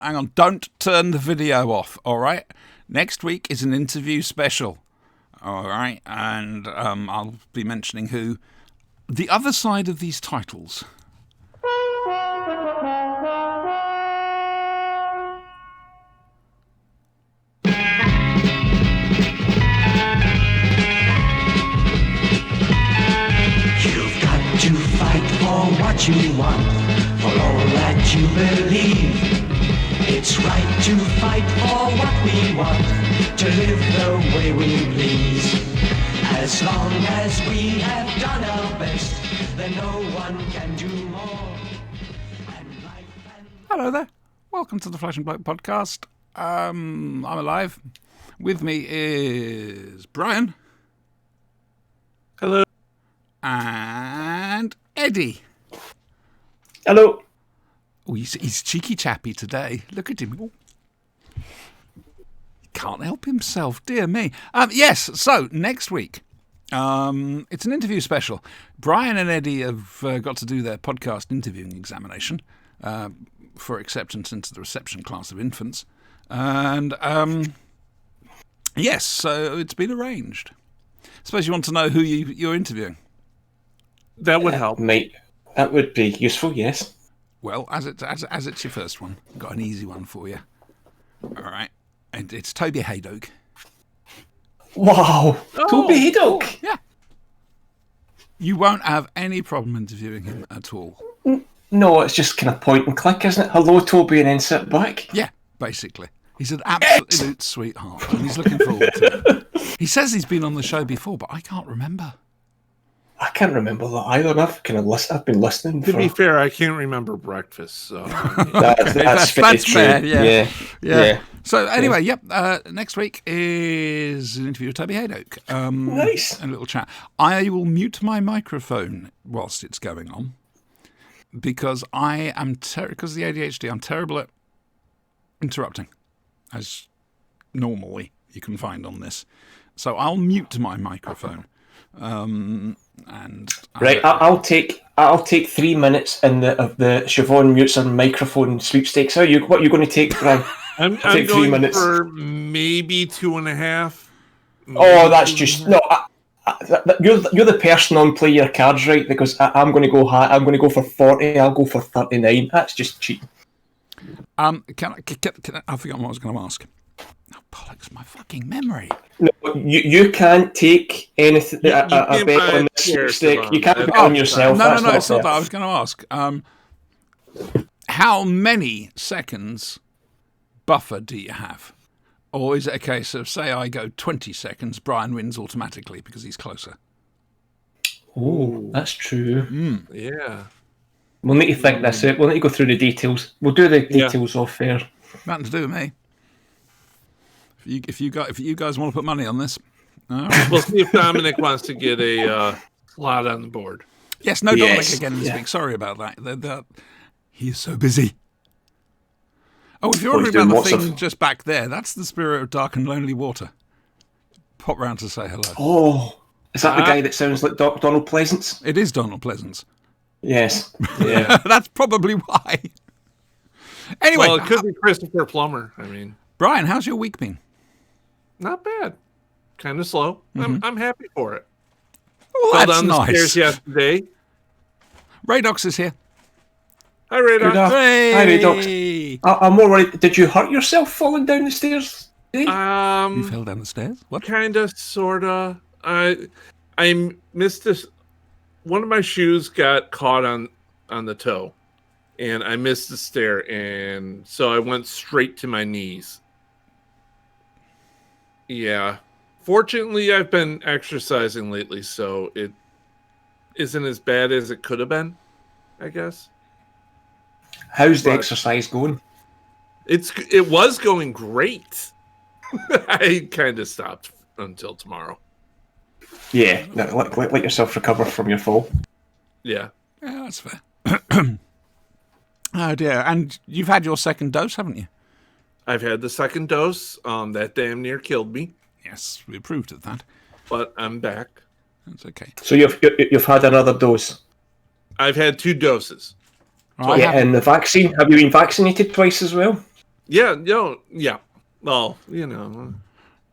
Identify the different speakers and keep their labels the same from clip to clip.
Speaker 1: hang on. Don't turn the video off, all right? Next week is an interview special, all right? And I'll be mentioning who. The other side of these titles.
Speaker 2: You've got to fight for what you want, for all that you believe. It's right to fight for what we want, to live the way we please. As long as we have done our best, then no one can do more.
Speaker 1: Hello there. Welcome to the Flashing Bloke podcast. I'm alive. With me is Brian.
Speaker 3: Hello.
Speaker 1: And Eddie.
Speaker 3: Hello.
Speaker 1: Oh, he's cheeky chappy today. Look at him. Oh. He can't help himself, dear me. Yes, so next week, it's an interview special. Brian and Eddie have got to do their podcast interviewing examination for acceptance into the reception class of infants. And yes, so it's been arranged. I suppose you want to know who you're interviewing.
Speaker 3: That would help.
Speaker 4: Mate, that would be useful, yes.
Speaker 1: Well, as it's your first one, I've got an easy one for you. All right. And it's Toby Hadoke.
Speaker 4: Wow. Toby Haydock.
Speaker 1: Yeah. You won't have any problem interviewing him at all.
Speaker 4: No, it's just kind of point and click, isn't it? Hello, Toby, and then sit back.
Speaker 1: Yeah, basically. He's an absolute sweetheart, and he's looking forward to it. He says he's been on the show before, but I can't remember.
Speaker 4: I can't remember that either. I've been listening.
Speaker 3: To be fair, I can't remember breakfast. So
Speaker 4: that's
Speaker 1: fair.
Speaker 4: Yeah.
Speaker 1: So anyway, next week is an interview with Toby Hadoke.
Speaker 4: Nice.
Speaker 1: And a little chat. I will mute my microphone whilst it's going on because I am because of the ADHD. I'm terrible at interrupting, as normally you can find on this. So I'll mute my microphone.
Speaker 4: Right, I'll take 3 minutes in the Siobhan mutes her microphone sweepstakes. What are you going to take, Brian?
Speaker 3: I'm
Speaker 4: take 3
Speaker 3: going
Speaker 4: minutes.
Speaker 3: for maybe 2.5.
Speaker 4: Oh, that's just no. You're the person on play your cards right because I'm going to go high. I'm going to go for 40. I'll go for 39. That's just cheating.
Speaker 1: Can I forgot what I was going to ask. Oh, bollocks, my fucking memory.
Speaker 4: No, you can't take anything. A bet on the sweepstake. You can't bet on yourself.
Speaker 1: No,
Speaker 4: That's
Speaker 1: it's not
Speaker 4: fair.
Speaker 1: that. I was going to ask. How many seconds buffer do you have? Or is it a case of, say I go 20 seconds, Brian wins automatically because he's closer?
Speaker 4: Oh, that's true.
Speaker 3: Yeah.
Speaker 4: We'll need to think this out. We'll need to go through the details. We'll do the details off air.
Speaker 1: Nothing to do with me. If you guys want to put money on this, all right.
Speaker 3: We'll see if Dominic wants to get a slot on the board.
Speaker 1: Yes, no Dominic
Speaker 4: Yes,
Speaker 1: again this
Speaker 4: yeah.
Speaker 1: week. Sorry about that. He is so busy. Oh, if you're
Speaker 4: he's
Speaker 1: wondering
Speaker 4: doing
Speaker 1: about the
Speaker 4: lots
Speaker 1: thing
Speaker 4: of-
Speaker 1: just back there, that's the Spirit of Dark and Lonely Water. Pop round to say hello.
Speaker 4: Oh, is that the guy that sounds like Donald Pleasance?
Speaker 1: It is Donald Pleasance.
Speaker 4: Yes. Yeah.
Speaker 1: That's probably why. Anyway,
Speaker 3: Well, it could be Christopher Plummer. I mean,
Speaker 1: Brian, how's your week been?
Speaker 3: not bad. Kind of slow. I'm happy for it.
Speaker 1: Oh,
Speaker 3: Fell
Speaker 1: that's
Speaker 3: down the
Speaker 1: nice.
Speaker 3: stairs yesterday.
Speaker 1: Radox is here.
Speaker 3: Hi, Radar.
Speaker 4: Good afternoon. Hi, Radox. I'm more worried. Did you hurt yourself falling down the stairs?
Speaker 1: You fell down the stairs? What?
Speaker 3: Kinda, sorta. I missed this. One of my shoes got caught on the toe, and I missed the stair, and so I went straight to my knees. Yeah. Fortunately, I've been exercising lately, so it isn't as bad as it could have been, I guess.
Speaker 4: How's the exercise going?
Speaker 3: It was going great. I kind of stopped until tomorrow.
Speaker 4: Yeah, let yourself recover from your fall.
Speaker 3: Yeah.
Speaker 1: Yeah, that's fair. Oh dear. And you've had your second dose, haven't you?
Speaker 3: I've had the second dose. That damn near killed me,
Speaker 1: Yes, we approved of that.
Speaker 3: but I'm back.
Speaker 1: That's okay.
Speaker 4: So you've had another dose.
Speaker 3: I've had 2 doses.
Speaker 1: I
Speaker 4: Yeah,
Speaker 1: haven't-
Speaker 4: and the vaccine. Have you been vaccinated twice as well?
Speaker 3: Yeah, yeah. Well,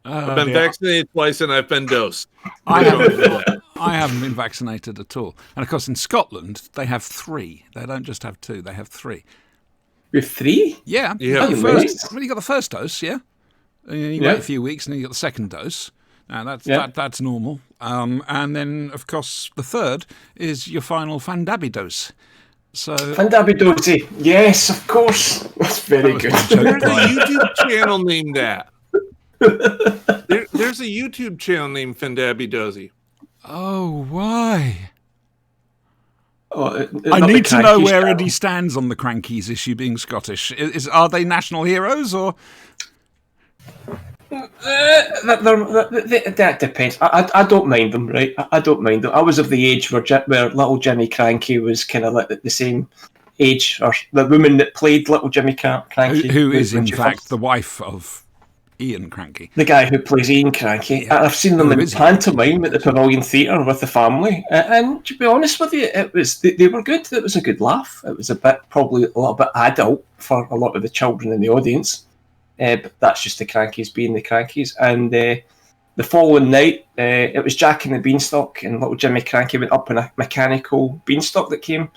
Speaker 3: I've been vaccinated twice and I've been dosed.
Speaker 1: I
Speaker 3: We don't
Speaker 1: haven't,
Speaker 3: do that.
Speaker 1: I haven't been vaccinated at all. And of course, in Scotland, they have 3. They don't just have 2, they have 3.
Speaker 4: With 3?
Speaker 1: Yeah.
Speaker 3: Yeah.
Speaker 1: You
Speaker 4: Oh,
Speaker 1: first,
Speaker 4: nice.
Speaker 1: well, you got the first dose, yeah? And you
Speaker 4: Yeah.
Speaker 1: wait a few weeks and then you got the second dose. Now, that's normal. And then, of course, the third is your final Fandabi dose. So,
Speaker 4: Fandabidosi. Yes, of course. That's very
Speaker 1: was
Speaker 4: good.
Speaker 1: my joke.
Speaker 3: There's a YouTube channel named that. There's a YouTube channel named Fendabi Dozy.
Speaker 1: oh, why?
Speaker 4: Oh,
Speaker 1: I
Speaker 4: not the
Speaker 1: need to know
Speaker 4: Crankies
Speaker 1: where
Speaker 4: channel.
Speaker 1: Eddie stands on the Crankies issue being Scottish. Are they national heroes or...
Speaker 4: That depends. I don't mind them, right? I don't mind them. I was of the age where little Jimmy Cranky was kind of like the same age, or the woman that played little Jimmy Cranky.
Speaker 1: Who is,
Speaker 4: when
Speaker 1: in
Speaker 4: she
Speaker 1: fact,
Speaker 4: first-
Speaker 1: the wife of Ian Cranky.
Speaker 4: the guy who plays Ian Cranky.
Speaker 1: Yeah.
Speaker 4: I've seen them
Speaker 1: Who
Speaker 4: in
Speaker 1: is he?
Speaker 4: pantomime at the Pavilion Theatre with the family, and to be honest with you, it was they were good. It was a good laugh. It was probably a little bit adult for a lot of the children in the audience, but that's just the Crankies being the Crankies. And the following night, it was Jack and the Beanstalk, and little Jimmy Cranky went up in a mechanical beanstalk that came,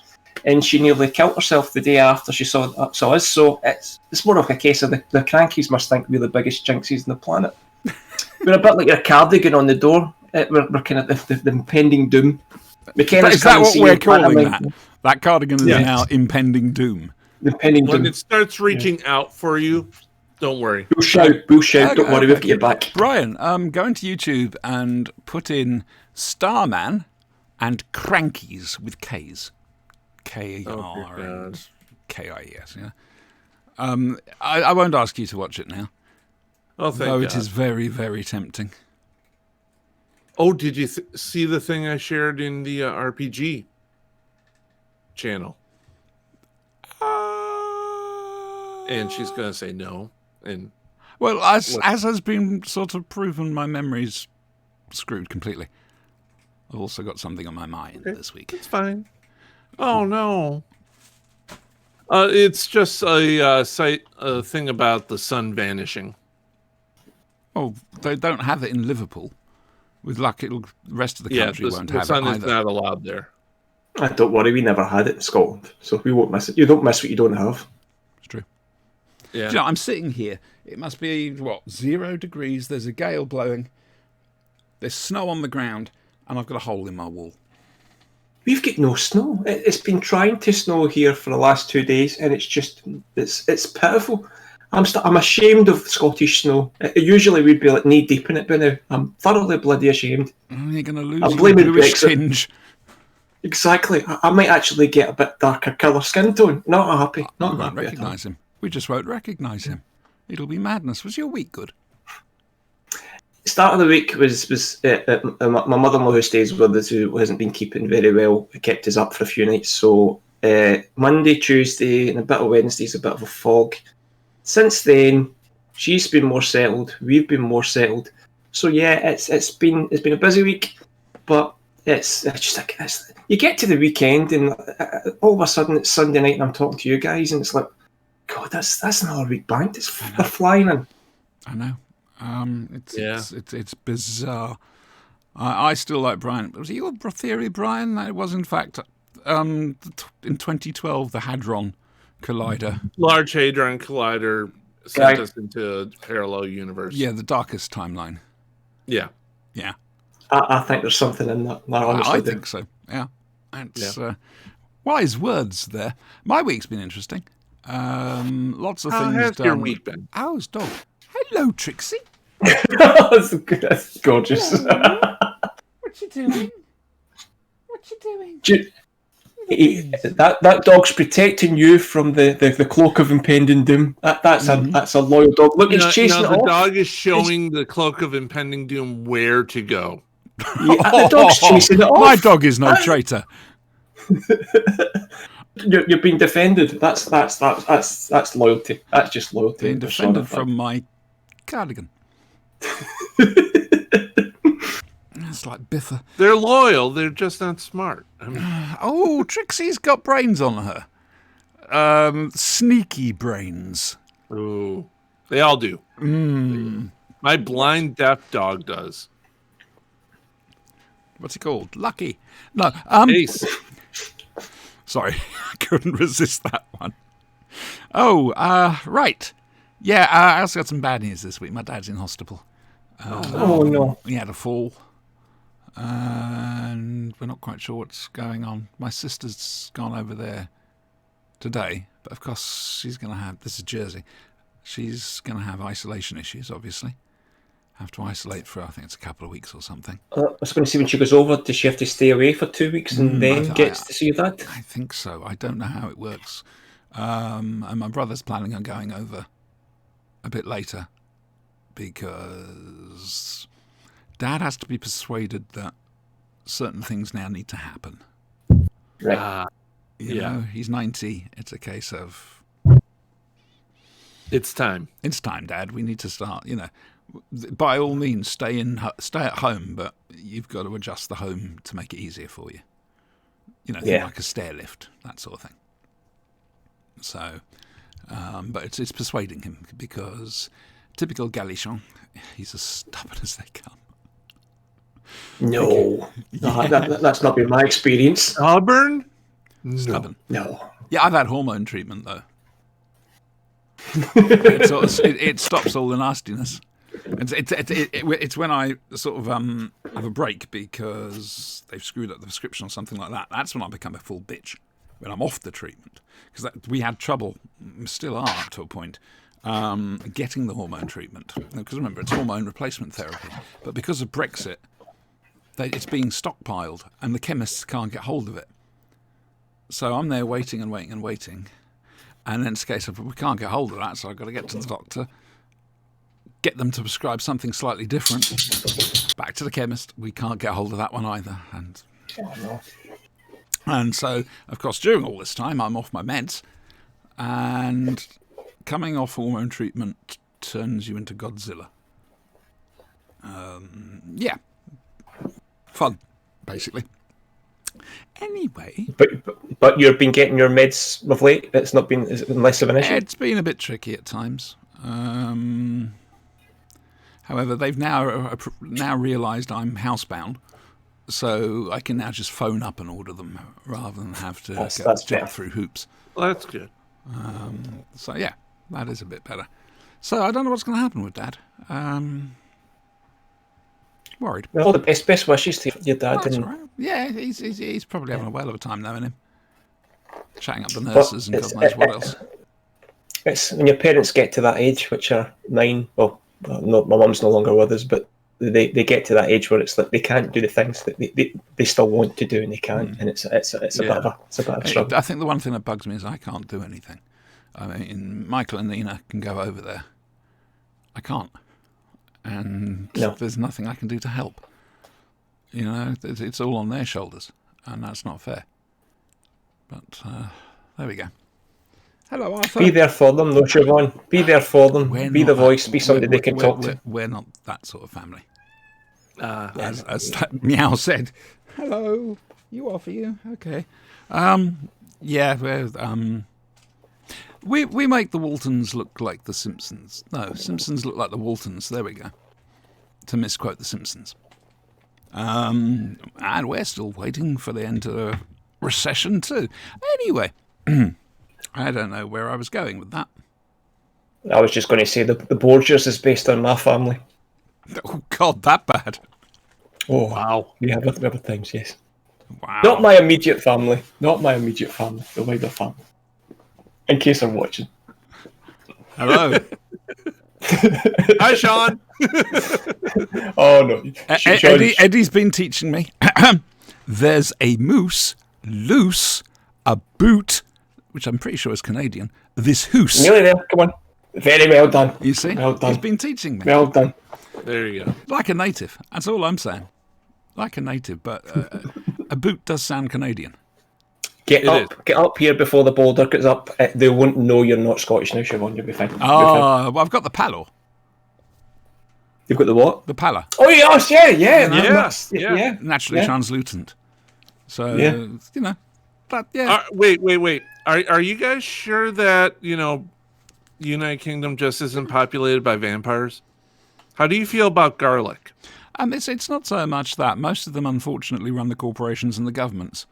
Speaker 4: and she nearly killed herself the day after she saw us. So it's more of a case of the Crankies must think we're the biggest jinxies on the planet. We're a bit like your cardigan on the door. We're kind of the impending doom. McKenna's
Speaker 1: Is that
Speaker 4: come and
Speaker 1: what
Speaker 4: see
Speaker 1: we're
Speaker 4: you,
Speaker 1: calling
Speaker 4: pantomime.
Speaker 1: that? That cardigan is
Speaker 4: Yeah.
Speaker 1: now impending doom.
Speaker 4: The impending
Speaker 3: When
Speaker 4: doom.
Speaker 3: it starts reaching out for you, don't worry.
Speaker 4: We'll shout. Don't worry, we've got your back.
Speaker 1: Brian, go into YouTube and put in Starman and Crankies with K's. K-R
Speaker 3: God.
Speaker 1: and K-I-E-S, yeah. I won't ask you to watch it now,
Speaker 3: Oh, thank
Speaker 1: though
Speaker 3: God.
Speaker 1: it is very, very tempting.
Speaker 3: Oh, did you see the thing I shared in the RPG channel? And she's gonna say no. And
Speaker 1: Well, as has been sort of proven, my memory's screwed completely. I've also got something on my mind this week.
Speaker 3: it's fine. Oh no. It's just a thing about the sun vanishing.
Speaker 1: Oh, they don't have it in Liverpool. With luck, the rest of the
Speaker 3: Yeah,
Speaker 1: country
Speaker 3: the
Speaker 1: won't have
Speaker 3: sun
Speaker 1: it
Speaker 3: is
Speaker 1: either.
Speaker 3: not allowed there.
Speaker 4: Don't worry, we never had it in Scotland, so we won't miss it. You don't miss what you don't have.
Speaker 1: It's true.
Speaker 3: Yeah.
Speaker 1: Do you know, I'm sitting here. It must be, 0 degrees. There's a gale blowing. There's snow on the ground. And I've got a hole in my wall.
Speaker 4: We've got no snow. It's been trying to snow here for the last 2 days, and it's pitiful. I'm ashamed of Scottish snow. Usually we'd be like knee deep in it by now. I'm thoroughly bloody ashamed.
Speaker 1: Oh, you're going to lose
Speaker 4: I'm
Speaker 1: your
Speaker 4: blaming
Speaker 1: bluish
Speaker 4: Brexit.
Speaker 1: tinge.
Speaker 4: Exactly. I might actually get a bit darker colour skin tone. Not happy.
Speaker 1: We
Speaker 4: Not
Speaker 1: won't
Speaker 4: happy at all.
Speaker 1: recognise him. We just won't recognise him. It'll be madness. Was your week good?
Speaker 4: Start of the week was my mother-in-law who stays with us, who hasn't been keeping very well, kept us up for a few nights. So Monday, Tuesday, and a bit of Wednesday's a bit of a fog. Since then, she's been more settled. We've been more settled. So yeah, it's been a busy week, but it's just like you get to the weekend and all of a sudden it's Sunday night and I'm talking to you guys and it's like, God, that's another week banked. They're flying in.
Speaker 1: I know. It's bizarre. I still like Brian. Was it your theory, Brian? That it was, in fact, in 2012, the Hadron Collider.
Speaker 3: Large Hadron Collider sent
Speaker 4: Right.
Speaker 3: us into a parallel universe.
Speaker 1: Yeah, the darkest timeline.
Speaker 3: Yeah.
Speaker 1: Yeah.
Speaker 4: I think there's something in that. I honestly
Speaker 1: I
Speaker 4: do.
Speaker 1: think so. Yeah. It's wise words there. My week's been interesting. Lots of
Speaker 3: How
Speaker 1: things
Speaker 3: has
Speaker 1: done.
Speaker 3: your week been?
Speaker 1: How's dog? Hello, Trixie.
Speaker 4: That's gorgeous.
Speaker 1: What you doing? What you doing?
Speaker 4: That dog's protecting you from the cloak of impending doom. That's a loyal dog. Look, it's chasing
Speaker 3: the
Speaker 4: it off.
Speaker 3: dog is showing the cloak of impending doom where to go.
Speaker 4: Yeah, the dog's chasing it off.
Speaker 1: My dog is no traitor.
Speaker 4: You're being defended. That's loyalty. That's just loyalty.
Speaker 1: Being defended from my cardigan. It's like Biffa.
Speaker 3: They're loyal. They're just not smart. I mean,
Speaker 1: Oh, Trixie's got brains on her. Sneaky brains.
Speaker 3: Ooh, they all do. My blind deaf dog does.
Speaker 1: What's he called? Lucky. No.
Speaker 3: Ace.
Speaker 1: Sorry, I couldn't resist that one. Oh, right. Yeah, I also got some bad news this week. My dad's in hospital.
Speaker 4: Oh no.
Speaker 1: He had a fall, and we're not quite sure what's going on. My sister's gone over there today, but of course she's going to have, this is Jersey, she's going to have isolation issues, obviously. Have to isolate for, I think it's a couple of weeks or something.
Speaker 4: I was going to see when she goes over, does she have to stay away for 2 weeks and then gets to see your dad?
Speaker 1: I think so. I don't know how it works. And my brother's planning on going over a bit later because Dad has to be persuaded that certain things now need to happen.
Speaker 4: Right.
Speaker 1: You know, he's 90. It's a case of...
Speaker 3: It's time.
Speaker 1: It's time, Dad. We need to start, by all means, stay at home, but you've got to adjust the home to make it easier for you. Things like a stair lift, that sort of thing. So, but it's persuading him because typical Galichon, he's as stubborn as they come.
Speaker 4: No, that's not been my experience.
Speaker 3: Stubborn?
Speaker 1: Stubborn.
Speaker 4: No.
Speaker 1: Yeah, I've had hormone treatment though. It stops all the nastiness. It's when I sort of have a break because they've screwed up the prescription or something like that. That's when I become a full bitch, when I'm off the treatment. Because we had trouble, still are up to a point, getting the hormone treatment. Because remember, it's hormone replacement therapy. But because of Brexit, it's being stockpiled and the chemists can't get hold of it. So I'm there waiting and waiting and waiting. And then it's a case of, we can't get hold of that, so I've got to get to the doctor, get them to prescribe something slightly different. Back to the chemist. We can't get hold of that one either. And so, of course, during all this time, I'm off my meds. And coming off hormone treatment turns you into Godzilla. Yeah. Fun, basically. Anyway.
Speaker 4: But you've been getting your meds of late? It's been less of an issue?
Speaker 1: It's been a bit tricky at times. However, they've now realised I'm housebound, so I can now just phone up and order them rather than have to jump through hoops.
Speaker 3: Well, that's good.
Speaker 1: So yeah, that is a bit better. So I don't know what's going to happen with Dad. Worried.
Speaker 4: Well, all the best wishes to your dad.
Speaker 1: That's all right. Yeah, he's probably having a whale of a time knowing him. Chatting up the nurses and God knows what else.
Speaker 4: It's when your parents get to that age, which are 9. Well, no, my mum's no longer with us, but they get to that age where it's like they can't do the things that they still want to do and they can't, and it's a bit of a struggle.
Speaker 1: I think the one thing that bugs me is I can't do anything. I mean, Michael and Nina can go over there. I can't, and there's nothing I can do to help. It's all on their shoulders, and that's not fair. But there we go. Hello, Arthur.
Speaker 4: Be there for them, though, Siobhan. Be there for them. Be the voice. Be somebody they can talk to.
Speaker 1: We're not that sort of family. As that Meow said. Hello. You are for you. Okay. Yeah. We make the Waltons look like the Simpsons. No, Simpsons look like the Waltons. There we go. To misquote the Simpsons. And we're still waiting for the end of the recession too. Anyway. I don't know where I was going with that.
Speaker 4: I was just going to say the Borgias is based on my family.
Speaker 1: Oh, God, that bad?
Speaker 4: Oh, wow. We have other things, yes.
Speaker 1: Wow.
Speaker 4: Not my immediate family. The wider family. In case I'm watching.
Speaker 1: Hello.
Speaker 3: Hi, Sean.
Speaker 4: Oh, no.
Speaker 1: Eddie's been teaching me. There's a moose, loose, a boot, which I'm pretty sure is Canadian. This hoose.
Speaker 4: Nearly there. Come on. Very well done.
Speaker 1: You see?
Speaker 4: Well done.
Speaker 1: He's been teaching me.
Speaker 4: Well done.
Speaker 3: There you go.
Speaker 1: Like a native. That's all I'm saying. Like a native, but a boot does sound Canadian.
Speaker 4: Get up here before the boulder gets up. They won't know you're not Scottish now, Siobhan. You'll be fine.
Speaker 1: Well, I've got the palo.
Speaker 4: You've got the what?
Speaker 1: The pala.
Speaker 4: Oh, yes, yeah.
Speaker 1: Naturally translucent. So, But, yeah.
Speaker 3: Wait. Are you guys sure that, United Kingdom just isn't populated by vampires? How do you feel about garlic?
Speaker 1: It's not so much that. Most of them, unfortunately, run the corporations and the governments.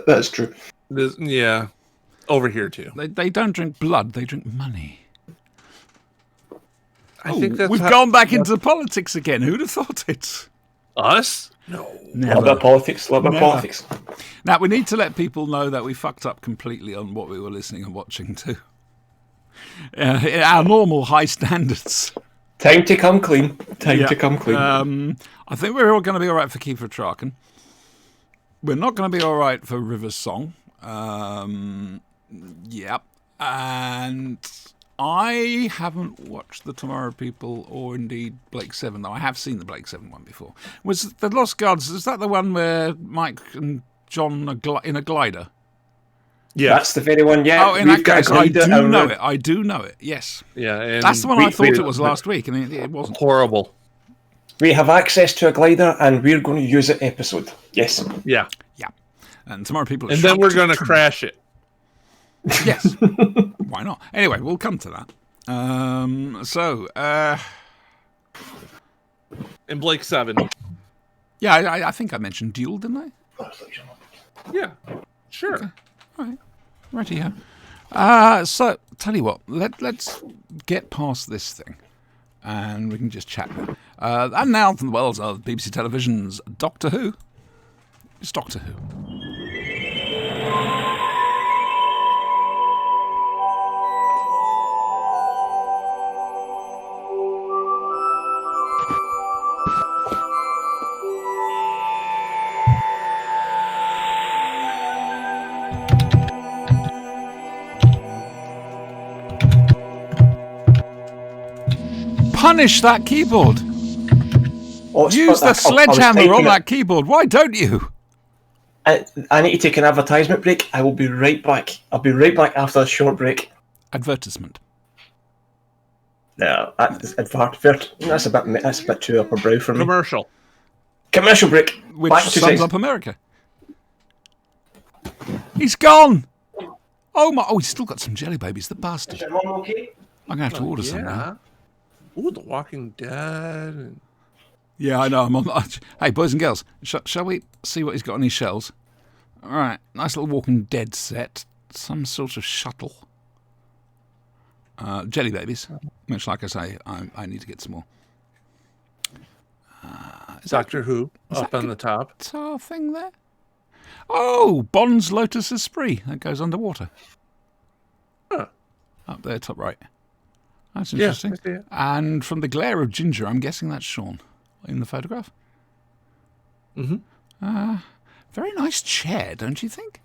Speaker 4: That's true.
Speaker 3: Yeah, over here too.
Speaker 1: They don't drink blood, they drink money.
Speaker 3: I think that's
Speaker 1: We've gone back into politics again. Who'd have thought it?
Speaker 3: us. No.
Speaker 4: A little bit of politics. A little bit of
Speaker 1: Never.
Speaker 4: politics.
Speaker 1: Now, we need to let people know that we fucked up completely on what we were listening and watching to. Our normal high standards.
Speaker 4: Time to come clean.
Speaker 1: Yeah.
Speaker 4: To come clean.
Speaker 1: I think we're all going to be all right for Kiefer Traken. We're not going to be all right for River's Song. Yep. And I haven't watched the Tomorrow People or indeed Blake 7, though I have seen the Blake 7 one before. Was the Lost Gods, is that the one where Mike and John are in a glider?
Speaker 3: Yeah.
Speaker 4: That's the very one, yeah.
Speaker 1: Oh, in that case, I do know it. I do know it, yes.
Speaker 3: Yeah. And
Speaker 1: That's the one I thought it was last week, and it wasn't.
Speaker 3: horrible.
Speaker 4: We have access to a glider, and we're going to use it episode. Yes.
Speaker 3: Yeah.
Speaker 1: Yeah. And Tomorrow People are
Speaker 3: And then
Speaker 1: shocked
Speaker 3: we're going to
Speaker 1: too.
Speaker 3: crash it.
Speaker 1: Yes. Why not? Anyway, we'll come to that.
Speaker 3: And Blake 7.
Speaker 1: Yeah, I think I mentioned Duel, didn't I?
Speaker 3: Yeah. Sure.
Speaker 1: All right. Righty-ho. So, tell you what, let's get past this thing, and we can just chat now. And now from the worlds of BBC Television's Doctor Who. It's Doctor Who. Punish that keyboard. Use the sledgehammer on that keyboard. Why don't you?
Speaker 4: I need to take an advertisement break. I will be right back. I'll be right back after a short break.
Speaker 1: Advertisement.
Speaker 4: No, that's a bit too upper brow for me. Commercial break.
Speaker 1: Which
Speaker 4: Back to
Speaker 1: sums
Speaker 4: six.
Speaker 1: up America. He's gone. Oh my! Oh, he's still got some jelly babies. The bastard.
Speaker 4: Is your mum okay?
Speaker 1: I'm gonna have to order some now.
Speaker 3: Ooh, The Walking Dead.
Speaker 1: Yeah, I know. I'm on. Hey, boys and girls, shall we see what he's got on his shelves? All right, nice little Walking Dead set. Some sort of shuttle. Jelly babies. Which, like I say, I need to get some more.
Speaker 3: Doctor Who up on the top.
Speaker 1: Tar thing there. Oh, Bond's Lotus Esprit that goes underwater.
Speaker 3: Huh.
Speaker 1: Up there, top right. That's
Speaker 3: Yeah,
Speaker 1: interesting.
Speaker 3: I see it.
Speaker 1: And from the glare of ginger, I'm guessing that's Sean in the photograph.
Speaker 3: Mm-hmm.
Speaker 1: Very nice chair, don't you think?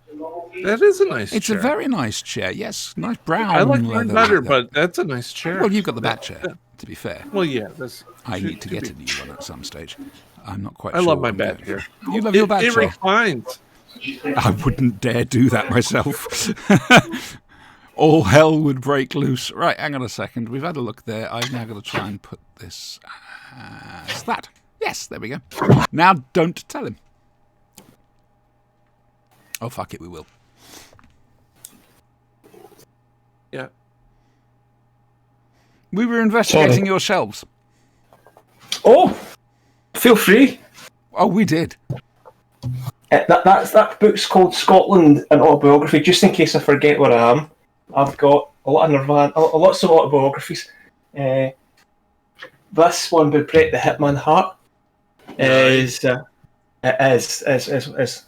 Speaker 3: That is a nice
Speaker 1: It's
Speaker 3: chair.
Speaker 1: a very nice chair. Yes, nice brown.
Speaker 3: I like mine
Speaker 1: leather
Speaker 3: better,
Speaker 1: leather.
Speaker 3: but that's a nice chair.
Speaker 1: Well, you've got the bat chair. To be fair,
Speaker 3: Well, yeah. That's,
Speaker 1: I need to get a new one at some stage. I'm not quite
Speaker 3: I
Speaker 1: sure.
Speaker 3: love
Speaker 1: what
Speaker 3: my
Speaker 1: I'm
Speaker 3: bat
Speaker 1: doing.
Speaker 3: chair.
Speaker 1: You love your bat
Speaker 3: It
Speaker 1: chair.
Speaker 3: reclines.
Speaker 1: I wouldn't dare do that myself. All hell would break loose. Right, hang on a second. We've had a look there. I've now got to try and put this as that. Yes, there we go. Now don't tell him. Oh, fuck it, we will.
Speaker 3: Yeah.
Speaker 1: We were investigating
Speaker 4: Sorry.
Speaker 1: your shelves.
Speaker 4: Oh, feel free.
Speaker 1: Oh, we did.
Speaker 4: That book's called Scotland, an autobiography. Just in case I forget where I am, I've got a lot of Nirvana, lots of autobiographies. This one by Brett the Hitman Hart is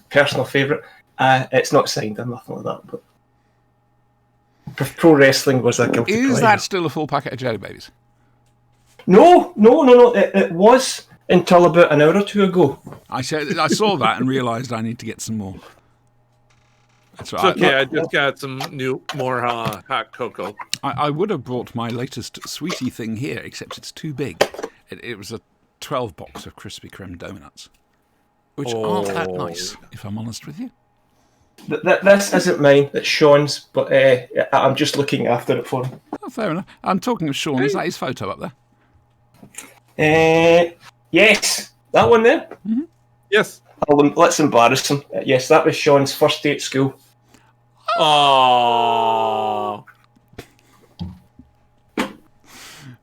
Speaker 4: personal favourite. It's not signed or nothing like that, but pro wrestling was a guilty
Speaker 1: Is
Speaker 4: pleasure.
Speaker 1: that still a full packet of jelly babies?
Speaker 4: No. It was until about an hour or two ago.
Speaker 1: I saw that and realised I need to get some more. That's
Speaker 3: It's
Speaker 1: right.
Speaker 3: okay. I just got some more hot cocoa.
Speaker 1: I would have brought my latest sweetie thing here, except it's too big. It was a 12 box of Krispy Kreme donuts, which aren't that nice, if I'm honest with you.
Speaker 4: This isn't mine, it's Sean's, but I'm just looking after it for him.
Speaker 1: Oh, fair enough. I'm talking of Sean. Is that his photo up there?
Speaker 4: Yes, that one there.
Speaker 3: Yes.
Speaker 4: Let's embarrass him. Yes, that was Sean's first day at school.
Speaker 3: Oh.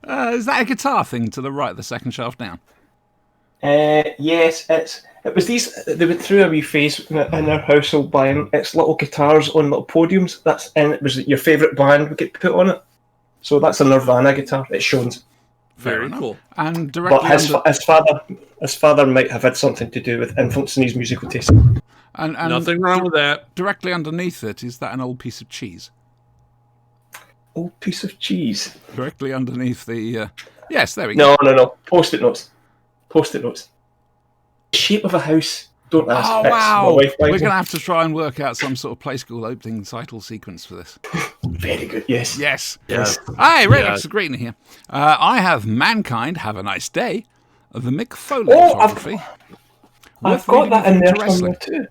Speaker 1: Is that a guitar thing to the right, the second shelf down?
Speaker 4: Yes, it was these. They went through a wee phase in our household buying it's little guitars on little podiums. And it was your favourite band would get put on it. So that's a Nirvana guitar. It's Sean's.
Speaker 3: Very
Speaker 1: enough.
Speaker 3: cool.
Speaker 1: And directly
Speaker 4: But
Speaker 1: under,
Speaker 4: his father might have had something to do with influencing his musical taste.
Speaker 1: and
Speaker 3: Nothing wrong with that.
Speaker 1: directly underneath it, is that an old piece of cheese?
Speaker 4: Old piece of cheese.
Speaker 1: Directly underneath the... yes, there we go.
Speaker 4: No. Post-it notes. Post-it notes. Shape of a house. Don't ask.
Speaker 1: Oh,
Speaker 4: It's
Speaker 1: wow.
Speaker 4: my wife
Speaker 1: We're
Speaker 4: buys
Speaker 1: going to
Speaker 4: them.
Speaker 1: have to try and work out some sort of play school opening title sequence for this.
Speaker 4: Very good. Yes.
Speaker 1: Yes.
Speaker 3: Yes.
Speaker 1: Hi, Red
Speaker 3: Yeah.
Speaker 1: X Green here. I have Mankind, Have a Nice Day, the Mick Foley
Speaker 4: Oh,
Speaker 1: photography.
Speaker 4: I've
Speaker 1: Worth
Speaker 4: got
Speaker 1: reading
Speaker 4: that in
Speaker 1: if
Speaker 4: there
Speaker 1: you're into
Speaker 4: somewhere too.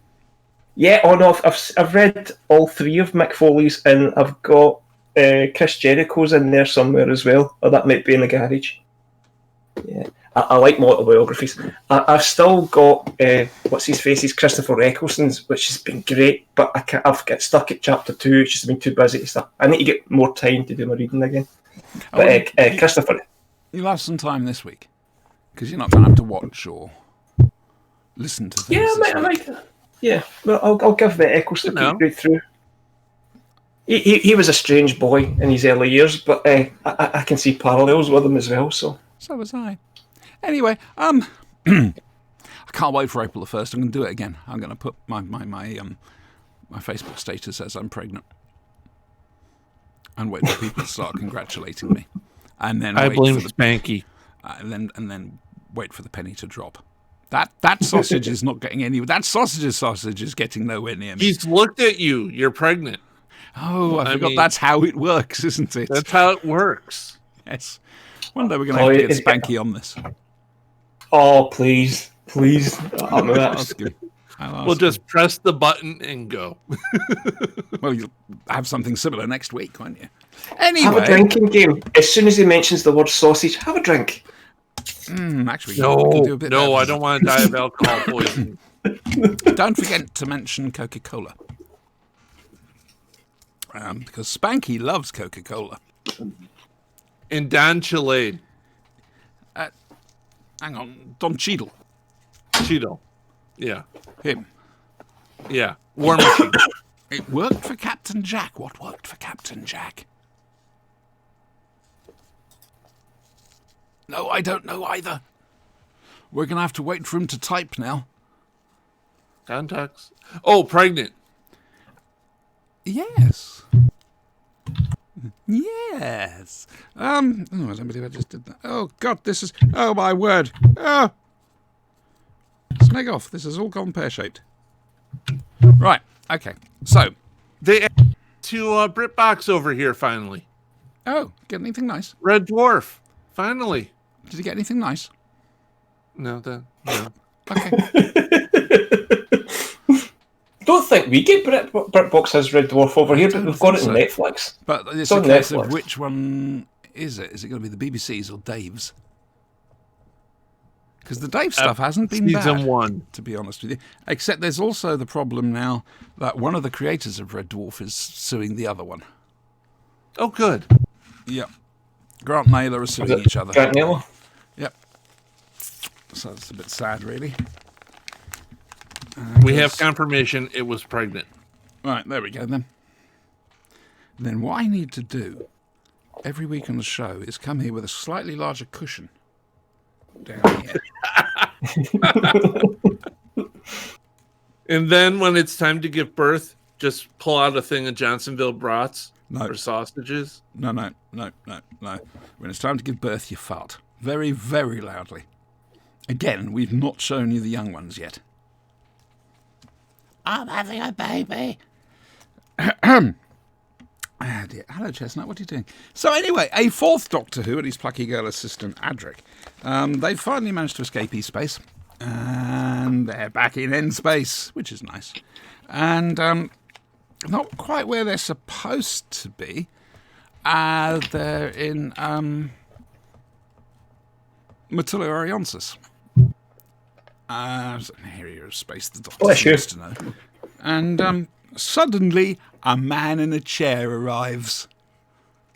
Speaker 4: Yeah, no, I've read all three of Mick Foley's, and I've got Chris Jericho's in there somewhere as well. Or that might be in the garage. Yeah, I like my autobiographies. I've still got what's his face's Christopher Eccleston's, which has been great, but I've got stuck at chapter 2. It's just been too busy to stuff. I need to get more time to do my reading again. But Christopher,
Speaker 1: You'll have some time this week, because you're not going to have to watch or listen to things.
Speaker 4: yeah,
Speaker 1: this
Speaker 4: I
Speaker 1: week.
Speaker 4: might. Yeah, well, I'll give the Eccleston
Speaker 3: No.
Speaker 4: right through. He was a strange boy in his early years, but I can see parallels with him as well. So
Speaker 1: So was I. Anyway, I can't wait for April the 1st. I'm going to do it again. I'm going to put my Facebook status as I'm pregnant, and wait for people to start congratulating me, and then
Speaker 3: I
Speaker 1: wait
Speaker 3: blame
Speaker 1: for the,
Speaker 3: Spanky.
Speaker 1: and then wait for the penny to drop. That sausage is not getting any. That sausage is getting nowhere near me.
Speaker 3: He's looked at you. You're pregnant.
Speaker 1: Oh, I forgot
Speaker 3: mean-
Speaker 1: that's how it works, isn't it?
Speaker 3: That's how it works.
Speaker 1: Yes. One day we're going to have to
Speaker 4: it's-
Speaker 1: get Spanky on this.
Speaker 4: oh please, I'm
Speaker 1: I'll
Speaker 4: that.
Speaker 1: ask him. I'll ask
Speaker 3: We'll
Speaker 1: him.
Speaker 3: just press the button and go.
Speaker 1: Well, you'll have something similar next week, won't you?
Speaker 4: Have
Speaker 1: Anyway,
Speaker 4: a drinking game. As soon as he mentions the word sausage, have a drink.
Speaker 1: actually, we can do a bit
Speaker 3: No,
Speaker 1: better.
Speaker 3: I don't want to die of alcohol poisoning.
Speaker 1: Don't forget to mention Coca-Cola. Because Spanky loves Coca-Cola.
Speaker 3: And Don Chilade.
Speaker 1: Hang on, Don Cheadle.
Speaker 3: Cheeto. Yeah.
Speaker 1: Him.
Speaker 3: Yeah. War Machine.
Speaker 1: It worked for Captain Jack. What worked for Captain Jack? No, I don't know either. We're going to have to wait for him to type now.
Speaker 3: Contacts. Oh, pregnant.
Speaker 1: Yes. Yes. Oh, I don't believe I just did that. Oh, God, this is... Oh, my word. Oh. Snag off. This has all gone pear-shaped. Right. Okay. So.
Speaker 3: They added to BritBox over here finally.
Speaker 1: Oh, get anything nice?
Speaker 3: Red Dwarf. Finally.
Speaker 1: Did you get anything nice?
Speaker 3: No.
Speaker 1: Okay.
Speaker 4: Don't think we get BritBox as Red Dwarf over here, but we've got it on Netflix.
Speaker 1: But it's
Speaker 4: on
Speaker 1: a case
Speaker 4: Netflix.
Speaker 1: of which one is it? Is it going to be the BBC's or Dave's? Because the Dave stuff hasn't been
Speaker 3: Season
Speaker 1: bad,
Speaker 3: 1.
Speaker 1: to be honest with you. Except there's also the problem now that one of the creators of Red Dwarf is suing the other one.
Speaker 3: Oh, good.
Speaker 1: Yep. Grant Naylor are suing each other.
Speaker 4: Grant Naylor.
Speaker 1: Yep. So it's a bit sad, really.
Speaker 3: We have confirmation it was pregnant.
Speaker 1: Right, there we go then. Then what I need to do every week on the show is come here with a slightly larger cushion down here.
Speaker 3: And then when it's time to give birth, just pull out a thing of Johnsonville brats
Speaker 1: No.
Speaker 3: or sausages.
Speaker 1: No. When it's time to give birth, you fart. Very, very loudly. Again, we've not shown you the young ones yet. I'm having a baby. Ah, dear. Hello, Chestnut. What are you doing? So anyway, a fourth Doctor Who and his plucky girl assistant, Adric. They've finally managed to escape E-Space. And they're back in N-Space, which is nice. And not quite where they're supposed to be. They're in Metula Orionsis. An area of space the Doctor
Speaker 4: Bless you.
Speaker 1: seems to know. And suddenly, a man in a chair arrives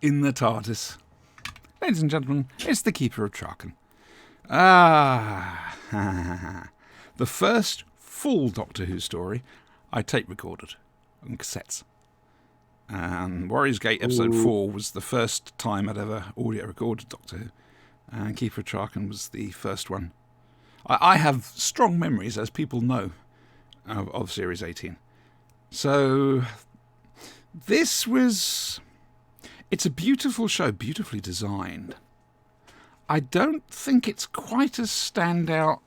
Speaker 1: in the TARDIS. ladies and gentlemen, it's the Keeper of Traken. Ah, the first full Doctor Who story I tape recorded on cassettes. And Warriors Gate episode 4 was the first time I'd ever audio recorded Doctor Who. And Keeper of Traken was the first one. I have strong memories, as people know, of Series 18. So this was... It's a beautiful show, beautifully designed. I don't think it's quite as standout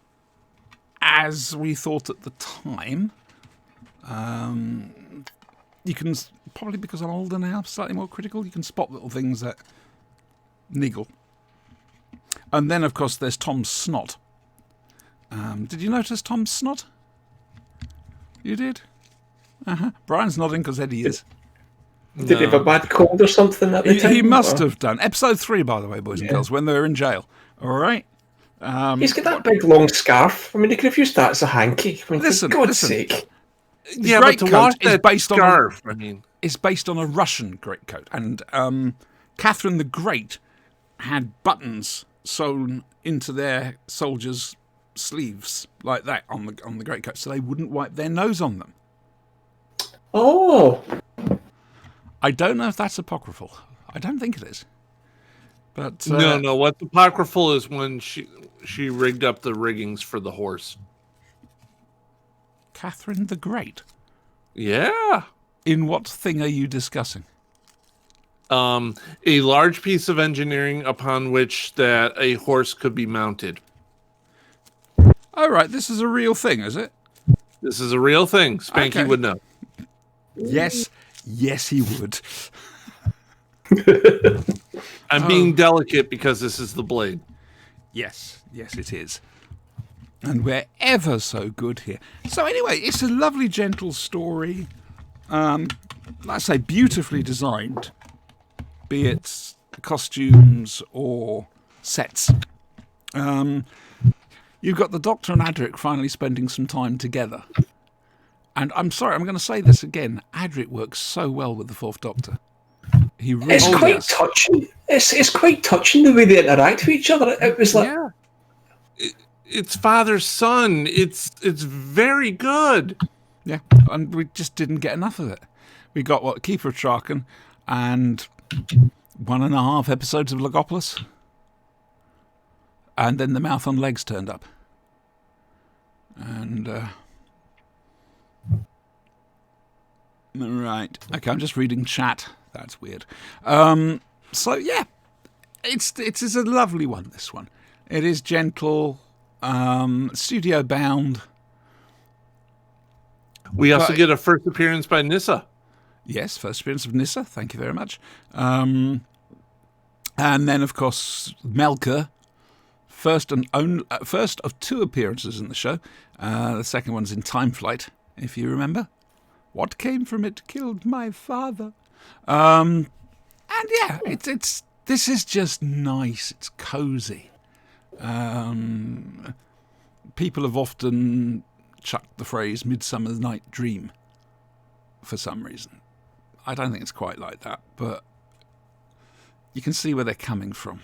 Speaker 1: as we thought at the time. You can, probably because I'm older now, slightly more critical, you can spot little things that niggle. And then, of course, there's Tom Snot. Did you notice Tom Snot? You did? Brian's nodding because Eddie is.
Speaker 4: Did he have a bad cold or something at the time?
Speaker 1: He must have done. Episode 3, by the way, boys and girls, when they were in jail. All right?
Speaker 4: He's got that big long scarf. I mean, they could have used that as a hanky. I mean,
Speaker 1: Listen,
Speaker 4: for God's sake.
Speaker 3: Yeah, but to wash
Speaker 1: is
Speaker 3: that
Speaker 1: based
Speaker 3: scarf,
Speaker 1: it's based on a Russian greatcoat. And Catherine the Great had buttons sewn into their soldiers' sleeves like that on the greatcoat, so they wouldn't wipe their nose on them.
Speaker 4: Oh.
Speaker 1: I don't know if that's apocryphal. I don't think it is. But
Speaker 3: no. What's apocryphal is when she rigged up the riggings for the horse.
Speaker 1: Catherine the Great.
Speaker 3: Yeah.
Speaker 1: In what thing are you discussing?
Speaker 3: A large piece of engineering upon which that a horse could be mounted.
Speaker 1: Oh, right. This is a real thing, is it?
Speaker 3: This is a real thing. Spanky would know.
Speaker 1: Yes, he would.
Speaker 3: I'm being delicate because this is the Blade.
Speaker 1: Yes, it is. And we're ever so good here. So anyway, it's a lovely, gentle story. Like I say, beautifully designed, be it costumes or sets. You've got the Doctor and Adric finally spending some time together. And I'm sorry, I'm going to say this again. Adric works so well with the Fourth Doctor. He really
Speaker 4: It's quite
Speaker 1: does.
Speaker 4: touching. It's quite touching the way they interact with each other. It was like...
Speaker 3: Yeah. It's father-son. It's very good.
Speaker 1: Yeah, and we just didn't get enough of it. We got, Keeper of Traken and 1.5 episodes of Logopolis. And then the Mouth on Legs turned up. And... Right. Okay, I'm just reading chat. That's weird. So, yeah. It's a lovely one, this one. It is gentle, studio bound.
Speaker 3: We also get a first appearance by Nyssa.
Speaker 1: Yes, first appearance of Nyssa. Thank you very much. And then, of course, Melker. First of 2 appearances in the show. The second one's in Time Flight, if you remember. What came from it killed my father. And yeah, this is just nice. It's cozy. People have often chucked the phrase "Midsummer Night Dream" for some reason. I don't think it's quite like that, but you can see where they're coming from.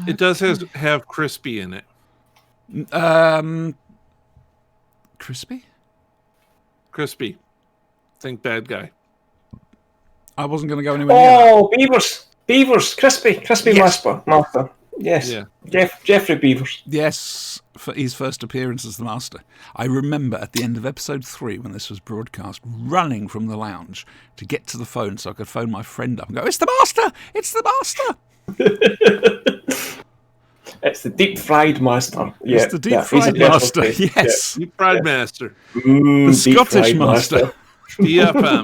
Speaker 3: It does have Crispy in it.
Speaker 1: Crispy?
Speaker 3: Crispy. Think bad guy.
Speaker 1: I wasn't going to go anywhere near that.
Speaker 4: Oh, Beavers, Crispy
Speaker 1: Yes.
Speaker 4: Master. Yes,
Speaker 3: Yeah.
Speaker 4: Jeffrey Beavers.
Speaker 1: Yes, for his first appearance as the Master. I remember at the end of episode 3, when this was broadcast, running from the lounge to get to the phone so I could phone my friend up and go, "It's the Master! It's the Master!"
Speaker 4: It's the deep fried master. Yeah,
Speaker 1: It's the deep
Speaker 4: he's a
Speaker 1: fried
Speaker 4: personal
Speaker 1: master.
Speaker 4: face.
Speaker 1: Yes.
Speaker 3: Deep Fried Master.
Speaker 1: The Scottish
Speaker 4: fried
Speaker 1: master.
Speaker 3: DFM.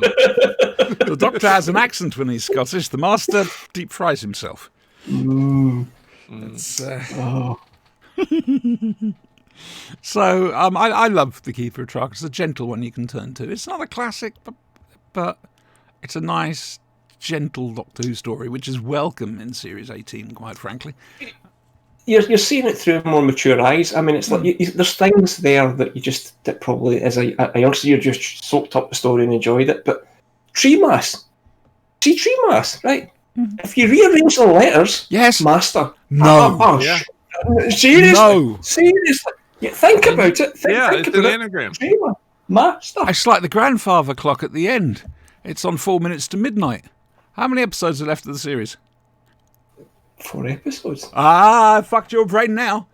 Speaker 1: The Doctor has an accent when he's Scottish. The Master deep fries himself. It's, So I love The Keeper of Traken. It's a gentle one you can turn to. It's not a classic, but it's a nice, gentle Doctor Who story, which is welcome in Series 18, quite frankly.
Speaker 4: You're seeing it through more mature eyes. I mean, it's like there's things there that probably as a youngster you just soaked up the story and enjoyed it. But Tree Mass, right? If you rearrange the letters,
Speaker 1: Yes.
Speaker 4: master.
Speaker 1: No.
Speaker 3: Yeah.
Speaker 4: Seriously.
Speaker 1: No.
Speaker 4: Seriously. Yeah, think about it.
Speaker 3: Yeah,
Speaker 4: think
Speaker 3: it's
Speaker 4: about
Speaker 3: an
Speaker 4: it.
Speaker 3: anagram.
Speaker 4: Dreamer. Master.
Speaker 1: It's like the grandfather clock at the end. It's on 4 minutes to midnight. How many episodes are left of the series?
Speaker 4: 4 episodes.
Speaker 1: Ah, I fucked your brain now.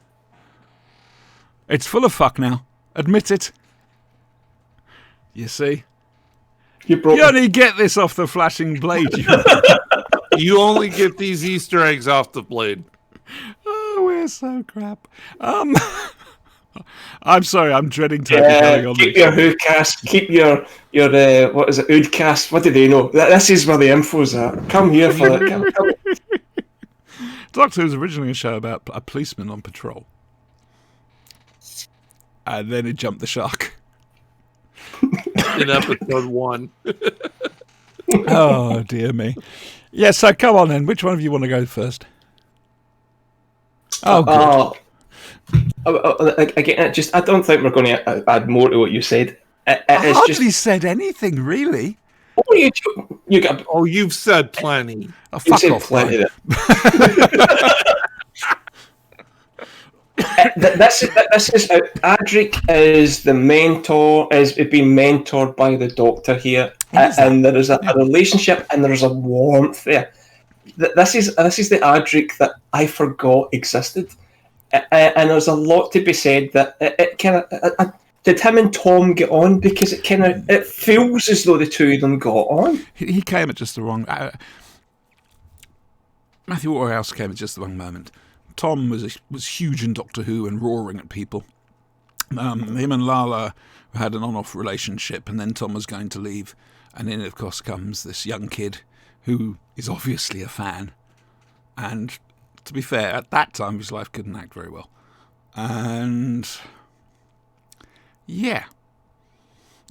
Speaker 1: It's full of fuck now. Admit it. You see?
Speaker 4: You brought
Speaker 1: You only get this off the flashing blade.
Speaker 3: You only get these Easter eggs off the blade.
Speaker 1: Oh, we're so crap. I'm sorry, I'm dreading going on
Speaker 4: keep
Speaker 1: this.
Speaker 4: your Who-cast, keep your what is it, Ood-cast, what do they know? This is where the info's at. Come here for it. Come.
Speaker 1: Doctor Who was originally a show about a policeman on patrol. And then it jumped the shark.
Speaker 3: In episode 1.
Speaker 1: Oh, dear me. Yeah, so come on then. Which one of you want to go first? Oh, good.
Speaker 4: Again, I don't think we're going to add more to what you said.
Speaker 1: I
Speaker 4: It's
Speaker 1: hardly
Speaker 4: just,
Speaker 1: said anything, really.
Speaker 4: oh, you got
Speaker 3: Oh, you've said plenty.
Speaker 1: Oh,
Speaker 4: you
Speaker 1: fuck
Speaker 4: said
Speaker 1: off.
Speaker 4: plenty
Speaker 1: Brian.
Speaker 4: This is Adric is the mentor, is being mentored by the Doctor here, and there is a relationship and there is a warmth there. This is the Adric that I forgot existed, and there's a lot to be said that it kind of. Did him and Tom get on? Because it feels as though the two of them got on.
Speaker 1: He came at just the wrong... Matthew Waterhouse came at just the wrong moment. Tom was huge in Doctor Who and roaring at people. Him and Lala had an on-off relationship, and then Tom was going to leave. And in, of course, comes this young kid who is obviously a fan. And to be fair, at that time, his life couldn't act very well. And... yeah.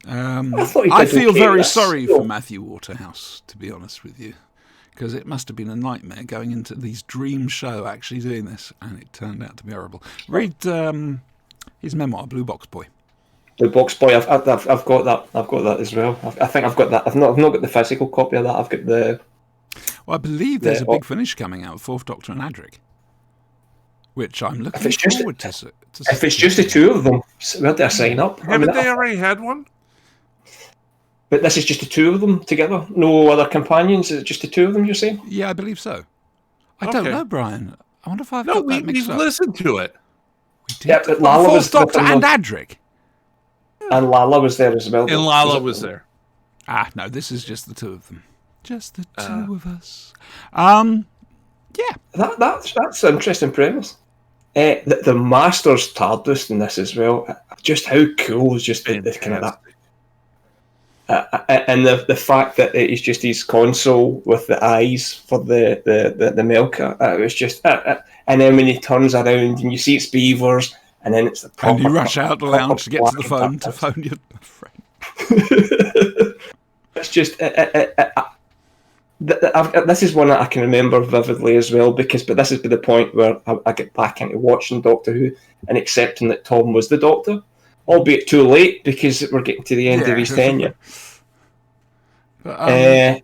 Speaker 1: I feel very sorry for Matthew Waterhouse, to be honest with you, because it must have been a nightmare going into these dream show actually doing this, and it turned out to be horrible. Read his memoir, Blue Box Boy.
Speaker 4: Blue Box Boy, I've got that. I've got that as well. I think I've got that. I've not got the physical copy of that. I've got the.
Speaker 1: Well, I believe there's a big finish coming out, Fourth Doctor and Adric, which I'm looking forward to.
Speaker 4: If it's just the two of them, where do I sign up?
Speaker 3: Haven't they already had one?
Speaker 4: But this is just the two of them together? No other companions? Is it just the two of them, you're saying?
Speaker 1: Yeah, I believe so. I don't know, Brian. I wonder if I've
Speaker 3: No,
Speaker 1: got that mixed
Speaker 3: we've
Speaker 1: up.
Speaker 3: listened to it.
Speaker 1: We did.
Speaker 4: Yeah, but Lala was
Speaker 1: Fourth Doctor
Speaker 4: with them,
Speaker 1: and Adric.
Speaker 4: And Lala was there as well.
Speaker 3: And Lala was there.
Speaker 1: Ah, no, this is just the two of them. Just the two of us. Yeah.
Speaker 4: That's an interesting premise. The Master's TARDIS in this as well. Just how cool is just the kind of that. And the fact that it's just his console with the eyes for the Melka. It was just, and then when he turns around and you see it's beavers, and then it's the proper.
Speaker 1: And you rush out the lounge to get to the phone to phone your friend.
Speaker 4: It's just. This is one that I can remember vividly as well, but this is the point where I get back into watching Doctor Who and accepting that Tom was the Doctor, albeit too late because we're getting to the end of his tenure.
Speaker 1: But,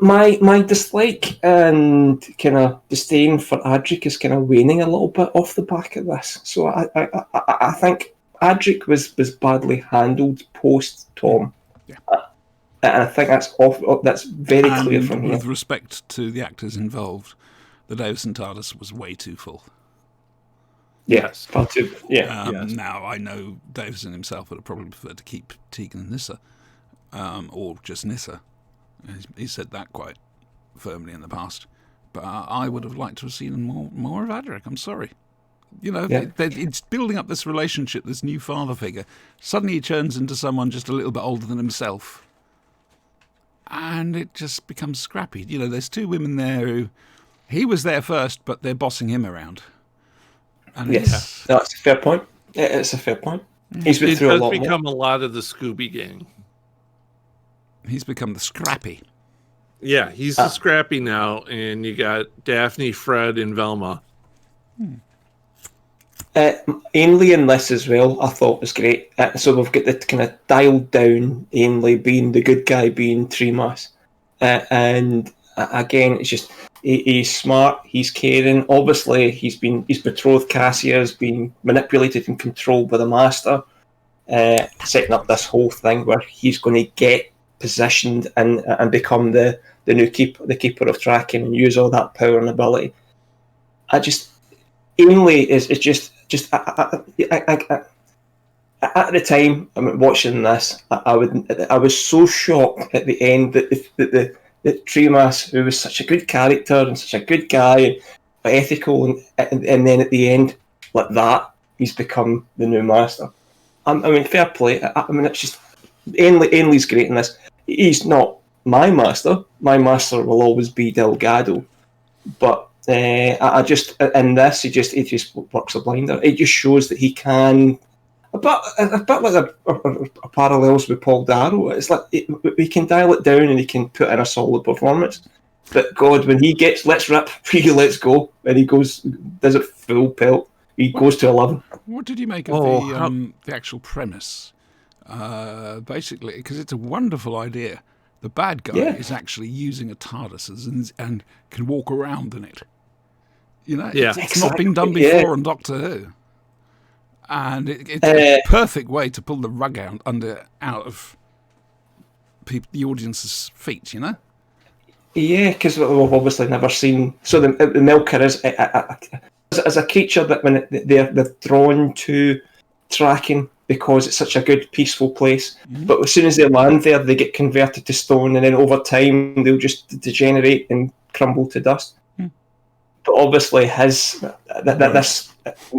Speaker 4: my dislike and kind of disdain for Adric is kind of waning a little bit off the back of this. So I think Adric was badly handled post Tom.
Speaker 1: Yeah.
Speaker 4: And I think that's very clear from here.
Speaker 1: With respect to the actors involved, the Davison TARDIS was way too full.
Speaker 4: Yes, far too. Yeah.
Speaker 3: Yes.
Speaker 1: Now, I know Davison himself would have probably preferred to keep Tegan and Nyssa, or just Nyssa. He said that quite firmly in the past. But I would have liked to have seen more of Adric. I'm sorry. You know, it's building up this relationship, this new father figure. Suddenly he turns into someone just a little bit older than himself. And it just becomes scrappy. You know, there's two women there who... He was there first, but they're bossing him around. And
Speaker 4: yes, that's a fair point. It's a fair point. He's been through a lot more.
Speaker 3: It does become a lot of the Scooby Gang.
Speaker 1: He's become the scrappy.
Speaker 3: Yeah, he's the scrappy now, and you got Daphne, Fred, and Velma.
Speaker 4: Ainley in this as well, I thought was great. So we've got the kind of dialed down Ainley being the good guy, being Tremas, and again, it's just he's smart, he's caring. Obviously, his betrothed Cassia has been manipulated and controlled by the Master, setting up this whole thing where he's going to get positioned and become the new keeper of Traken and use all that power and ability. Ainley is just at the time I'm watching this, I was so shocked at the end that the Tremas, who was such a good character and such a good guy and ethical, and then at the end, like that, he's become the new Master. I mean, fair play. It's just Ainley's great in this. He's not my Master. My Master will always be Delgado, but I just in this, he just works a blinder. It just shows that he can. A bit like a parallels with Paul Darrow. It's like he can dial it down and he can put in a solid performance. But God, when he gets let's rip, really let's go, and he does it full pelt. He goes to 11.
Speaker 1: What did you make of the actual premise? Basically, because it's a wonderful idea. The bad guy is actually using a TARDIS and can walk around in it. You know, it's not been done before on Doctor Who. And it's a perfect way to pull the rug out of the audience's feet, you know?
Speaker 4: Yeah, because we've obviously never seen... So the Milker is as a creature that when they're drawn to Traken because it's such a good, peaceful place. Mm-hmm. But as soon as they land there, they get converted to stone, and then over time, they'll just degenerate and crumble to dust. Mm. But obviously this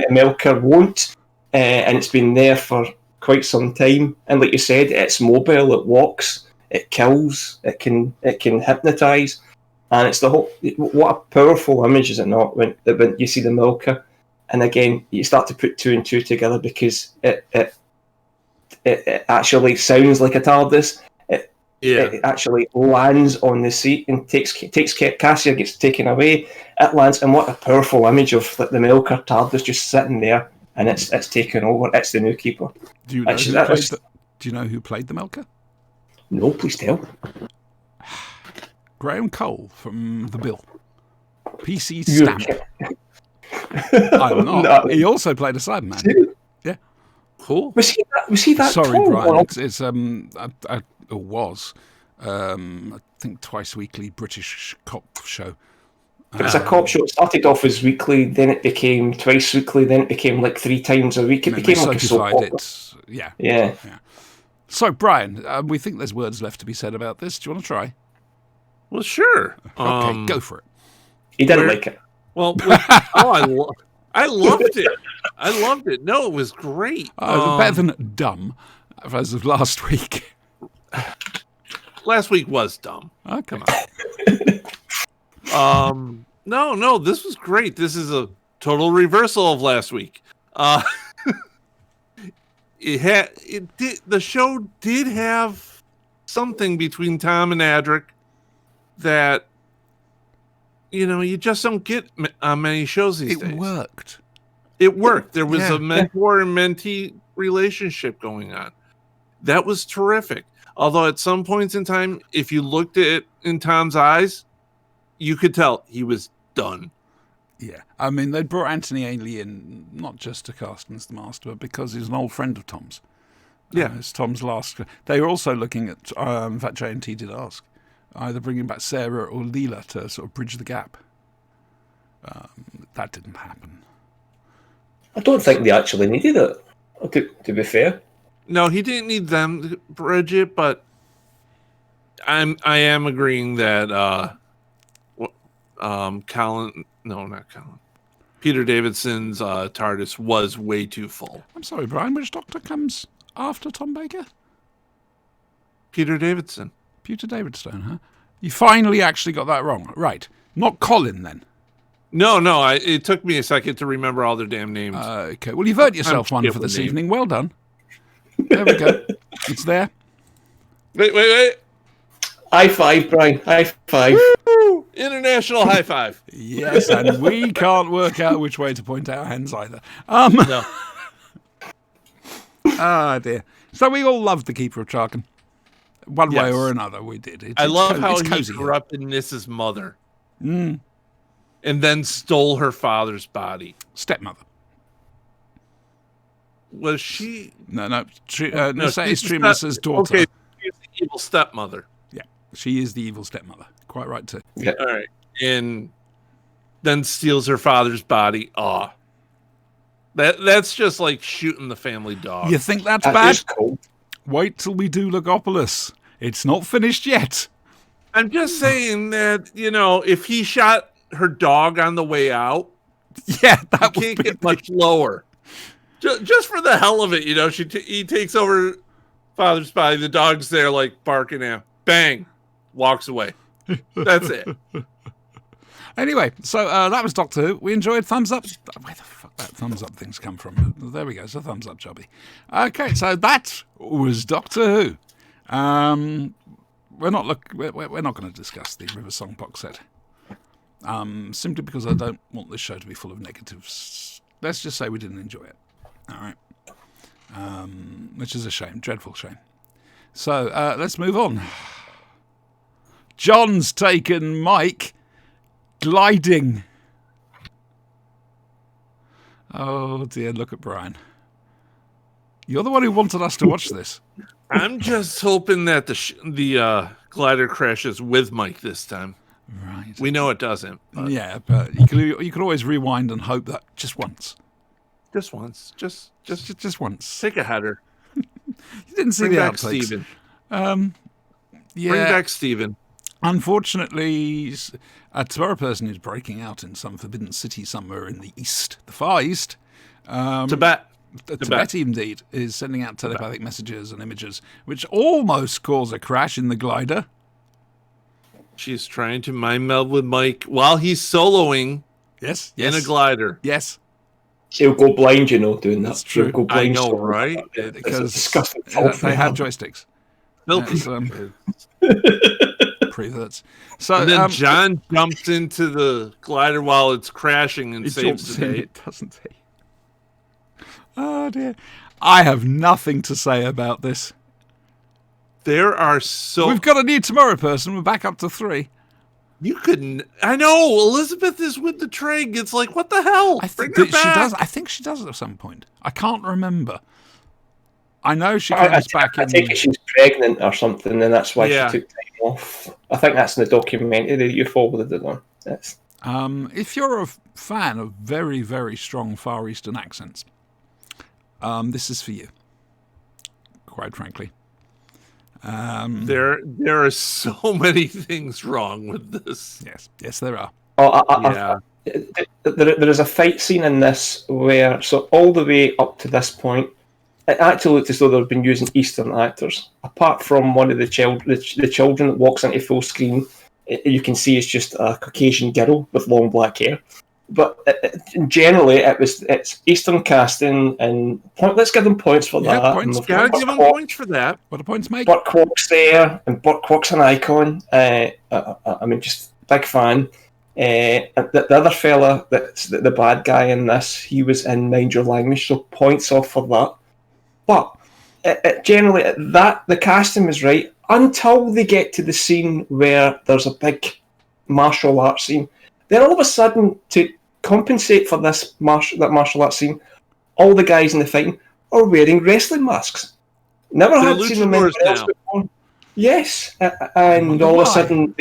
Speaker 4: Milker won't. And it's been there for quite some time. And like you said, it's mobile, it walks, it kills, it can hypnotise. And it's the whole... What a powerful image, is it not, when you see the Milker? And again, you start to put two and two together because it actually sounds like a TARDIS. It actually lands on the seat and takes Cassia gets taken away. It lands, and what a powerful image of the Milker TARDIS just sitting there. And it's taken over. It's the new keeper.
Speaker 1: Do you know who played the Milker?
Speaker 4: No, please tell.
Speaker 1: Graham Cole from The Bill. PC Stamp. I'm not. No. He also played a Cyberman. Yeah. Cool.
Speaker 4: Was he that?
Speaker 1: Sorry,
Speaker 4: tall?
Speaker 1: Brian. It's it was. I think twice weekly British cop show.
Speaker 4: It's a cop show. It started off as weekly, then it became twice weekly, then it became like 3 times a week. It became like a soap opera.
Speaker 1: Yeah. So, Brian, we think there's words left to be said about this. Do you want to try?
Speaker 3: Well, sure.
Speaker 1: Okay, go for it.
Speaker 4: He didn't like it.
Speaker 3: Well, I loved it. I loved it. No, it was great.
Speaker 1: Better than dumb, as of last week.
Speaker 3: Last week was dumb.
Speaker 1: Oh, come
Speaker 3: on. No, this was great. This is a total reversal of last week. The show did have something between Tom and Adric that, you just don't get on many shows these days. It worked. There was a mentor and mentee relationship going on. That was terrific. Although at some points in time, if you looked at it in Tom's eyes, you could tell he was done.
Speaker 1: Yeah. I mean, they brought Anthony Ainley in, not just to cast as the Master, but because he's an old friend of Tom's.
Speaker 3: Yeah.
Speaker 1: It's Tom's last... They were also looking at, in fact, JNT did ask, either bringing back Sarah or Leela to sort of bridge the gap. That didn't happen.
Speaker 4: I don't think they actually needed it, to be fair.
Speaker 3: No, he didn't need them to bridge it, but I am agreeing that Peter Davidson's TARDIS was way too full.
Speaker 1: I'm sorry, Brian, which Doctor comes after Tom Baker?
Speaker 3: Peter Davidson.
Speaker 1: Peter Davidson, huh? You finally actually got that wrong. Right. Not Colin, then.
Speaker 3: No, it took me a second to remember all their damn names.
Speaker 1: Okay, well, you've earned yourself one for this evening. Well done. There we go. It's there.
Speaker 3: Wait.
Speaker 4: High five, Brian. High five.
Speaker 3: Woo! International high five.
Speaker 1: Yes, and we can't work out which way to point our hands either. No. Ah, dear. So we all loved The Keeper of Traken. One way
Speaker 3: Yes.
Speaker 1: or another, we did.
Speaker 3: I love how
Speaker 1: it's
Speaker 3: he
Speaker 1: cozy.
Speaker 3: corrupted Mrs. Mother
Speaker 1: Mm.
Speaker 3: and then stole her father's body.
Speaker 1: Stepmother.
Speaker 3: Was she?
Speaker 1: No.
Speaker 3: No,
Speaker 1: Nissa is
Speaker 3: she's
Speaker 1: Tremas's daughter.
Speaker 3: Okay, she's the evil stepmother.
Speaker 1: Yeah, she is the evil stepmother. Quite right too.
Speaker 3: All right, and then steals her father's body. That's just like shooting the family dog.
Speaker 1: You think that's
Speaker 4: That
Speaker 1: bad?
Speaker 4: is cool.
Speaker 1: Wait till we do Logopolis. It's not finished yet.
Speaker 3: I'm just saying that, if he shot her dog on the way out,
Speaker 1: Yeah,
Speaker 3: he
Speaker 1: that would
Speaker 3: can't
Speaker 1: be
Speaker 3: get much lower. Just for the hell of it, he takes over father's body. The dog's there, like barking at him. Bang, walks away. That's it.
Speaker 1: Anyway, so that was Doctor Who. We enjoyed. Thumbs up. Where the fuck that thumbs up thing's come from? There we go. It's a thumbs up jobby. Okay, so that was Doctor Who. We're not going to discuss the River Song box set. Simply because I don't want this show to be full of negatives. Let's just say we didn't enjoy it. All right. Which is a shame, dreadful shame. So let's move on. John's taken Mike gliding. Oh dear, look at Brian. You're the one who wanted us to watch this.
Speaker 3: I'm just hoping that the glider crashes with Mike this time.
Speaker 1: Right.
Speaker 3: We know it doesn't. But
Speaker 1: Yeah, but you could always rewind and hope that just once.
Speaker 3: just once. Just
Speaker 1: Just once.
Speaker 3: take a header.
Speaker 1: You didn't see
Speaker 3: Bring
Speaker 1: the
Speaker 3: back
Speaker 1: outtakes.
Speaker 3: Steven.
Speaker 1: Yeah.
Speaker 3: Bring back Steven.
Speaker 1: Unfortunately, a Tomorrow person who's breaking out in some forbidden city somewhere in the east, the Far East,
Speaker 3: Tibet.
Speaker 1: Tibet indeed, is sending out telepathic messages and images, which almost cause a crash in the glider.
Speaker 3: She's trying to mind meld with Mike while he's soloing
Speaker 1: Yes,
Speaker 3: in a glider.
Speaker 1: Yes,
Speaker 4: He'll go blind, doing that.
Speaker 1: That's true.
Speaker 4: He'll go
Speaker 3: I
Speaker 4: blind
Speaker 3: know,
Speaker 4: so-
Speaker 3: right?
Speaker 4: It's a
Speaker 1: because
Speaker 4: disgusting
Speaker 1: they
Speaker 4: fault for
Speaker 1: have
Speaker 4: him.
Speaker 1: joysticks.
Speaker 3: Filthy.
Speaker 1: Preverts. So
Speaker 3: And then John jumps into the glider while it's crashing and
Speaker 1: he
Speaker 3: saves
Speaker 1: jumps
Speaker 3: the
Speaker 1: in
Speaker 3: day.
Speaker 1: it, doesn't he? Oh dear. I have nothing to say about this.
Speaker 3: There are so
Speaker 1: We've got a new Tomorrow person. We're back up to 3.
Speaker 3: you couldn't. I know Elizabeth is with the train. It's like, what the hell?
Speaker 1: I
Speaker 3: Bring
Speaker 1: think
Speaker 3: her back.
Speaker 1: she does. I think she does at some point. I can't remember. I know she
Speaker 4: I
Speaker 1: comes back
Speaker 4: I
Speaker 1: in.
Speaker 4: take it she's pregnant or something, and that's why
Speaker 3: Yeah.
Speaker 4: she took time off. I think that's in the documentary that you forwarded it on. That's,
Speaker 1: If you're a fan of very, very strong Far Eastern accents, this is for you. Quite frankly.
Speaker 3: There are so many things wrong with this.
Speaker 1: Yes, there are.
Speaker 3: Yeah.
Speaker 4: there is a fight scene in this where, so all the way up to this point, it actually looked as though they've been using Eastern actors. Apart from one of the children that walks into full screen, you can see it's just a Caucasian girl with long black hair. But generally, it's Eastern casting, and let's give them points for
Speaker 1: Yeah,
Speaker 4: that.
Speaker 1: points.
Speaker 4: And
Speaker 3: Gotta give him points for that.
Speaker 1: What do points make?
Speaker 4: Burt Kwok's there, and Burt Kwok's an icon. I mean, just big fan. The other fella that's the bad guy in this, he was in Mind Your Language, so points off for that. But generally, the casting was right until they get to the scene where there's a big martial arts scene. Then all of a sudden, to compensate for that martial arts scene, all the guys in the fighting are wearing wrestling masks. Never
Speaker 3: They're
Speaker 4: had seen them anywhere
Speaker 3: luchadors
Speaker 4: else
Speaker 3: now.
Speaker 4: before. Yes, and
Speaker 1: wonder
Speaker 4: all of a
Speaker 1: why.
Speaker 4: sudden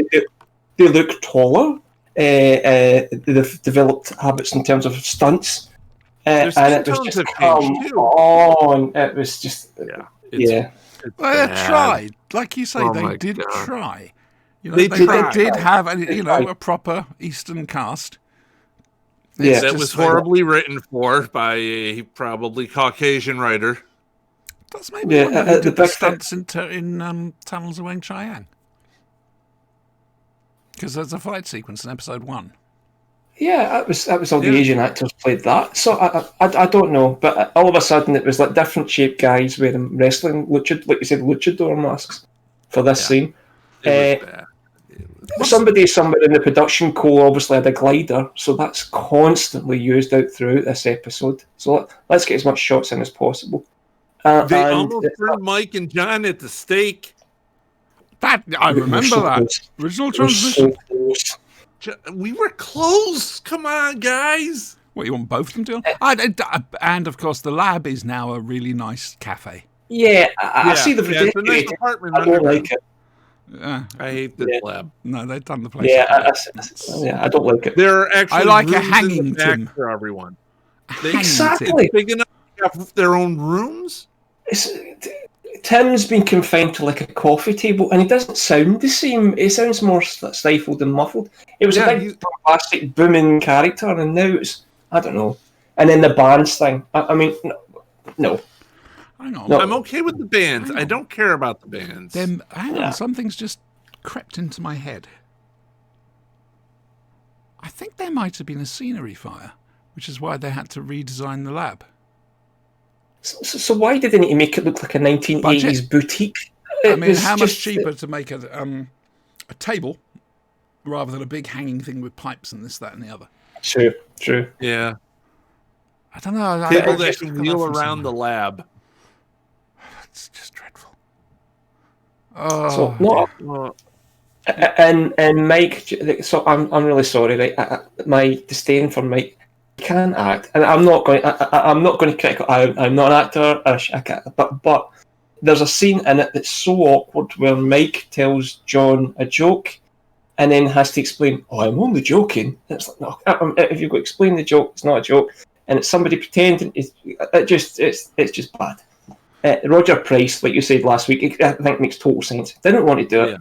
Speaker 4: they look taller. They've developed habits in terms of stunts.
Speaker 3: Their skin
Speaker 4: And it was
Speaker 3: tones
Speaker 4: just
Speaker 3: have
Speaker 4: come
Speaker 3: changed, too.
Speaker 4: on. It was just
Speaker 3: Yeah.
Speaker 4: yeah.
Speaker 1: Well, they
Speaker 3: bad.
Speaker 1: tried. Like you say,
Speaker 3: Oh
Speaker 1: they
Speaker 3: my
Speaker 1: did
Speaker 3: God.
Speaker 1: try.
Speaker 3: They
Speaker 1: They
Speaker 3: tried.
Speaker 1: did have a proper Eastern cast.
Speaker 4: Yeah.
Speaker 3: That
Speaker 1: just
Speaker 3: was
Speaker 1: like-
Speaker 3: horribly written for by a probably Caucasian writer.
Speaker 1: That's maybe
Speaker 4: Yeah,
Speaker 1: wonder who
Speaker 4: the
Speaker 1: did the
Speaker 4: big
Speaker 1: stunts in Tunnels of Wang Chiang. Because there's a fight sequence in episode 1.
Speaker 4: Yeah, that was all the
Speaker 3: Yeah.
Speaker 4: Asian actors played that. So I don't know, but all of a sudden it was like different shaped guys wearing wrestling like you said, luchador masks for this
Speaker 3: Yeah.
Speaker 4: scene.
Speaker 3: It was bad.
Speaker 4: Somebody somewhere in the production co obviously had a glider, so that's constantly used out throughout this episode. So let's get as much shots in as possible.
Speaker 3: They
Speaker 4: And-
Speaker 3: almost threw Mike and John at the stake.
Speaker 1: That I remember
Speaker 4: so
Speaker 1: that
Speaker 4: close.
Speaker 1: original
Speaker 4: We're
Speaker 1: transmission.
Speaker 4: so close.
Speaker 3: We were close. Come on, guys.
Speaker 1: What, you want both of them to? And of course, the lab is now a really nice cafe.
Speaker 4: Yeah, I see the
Speaker 3: it's a nice
Speaker 4: ridiculous.
Speaker 3: apartment.
Speaker 4: I don't like it.
Speaker 3: I hate this
Speaker 4: Yeah.
Speaker 3: lab.
Speaker 1: No, they've done the place.
Speaker 4: Yeah,
Speaker 1: up.
Speaker 4: I don't like it.
Speaker 3: There are actually
Speaker 1: I like a
Speaker 3: rooms in the
Speaker 1: hanging
Speaker 3: back
Speaker 1: Tim.
Speaker 3: for everyone.
Speaker 1: Hanging
Speaker 4: Exactly.
Speaker 3: Big enough to have their own rooms.
Speaker 4: Tim's been confined to like a coffee table, and he doesn't sound the same. He sounds more stifled and muffled. It was
Speaker 3: Yeah,
Speaker 4: a big, bombastic, booming character, and now it's I don't know. And then the bands thing. I mean, no.
Speaker 1: Hang on.
Speaker 4: No.
Speaker 3: I'm okay with the bands. I don't care about the bands.
Speaker 1: Hang
Speaker 4: Yeah.
Speaker 1: on, something's just crept into my head. I think there might have been a scenery fire, which is why they had to redesign the lab.
Speaker 4: So why didn't he make it look like a 1980s
Speaker 1: Budget.
Speaker 4: boutique?
Speaker 1: I
Speaker 4: It
Speaker 1: mean,
Speaker 4: was
Speaker 1: how much
Speaker 4: just-
Speaker 1: cheaper to make a table rather than a big hanging thing with pipes and this, that, and the other?
Speaker 4: True.
Speaker 3: Yeah.
Speaker 1: I don't know.
Speaker 3: People
Speaker 1: I
Speaker 3: that can wheel around the
Speaker 1: the.
Speaker 3: lab.
Speaker 1: It's just dreadful. Oh,
Speaker 4: So no,
Speaker 3: Well,
Speaker 4: and Mike. So I'm really sorry. Right, my disdain for Mike. He can't act, and I'm not going. I'm not going to critic. I'm not an actor. I can't, but there's a scene in it that's so awkward where Mike tells John a joke, and then has to explain. Oh, I'm only joking. It's like no. If you've got to explain the joke, it's not a joke, and it's somebody pretending. It's just bad. Roger Price, like you said last week, I think makes total sense. Didn't want to do it,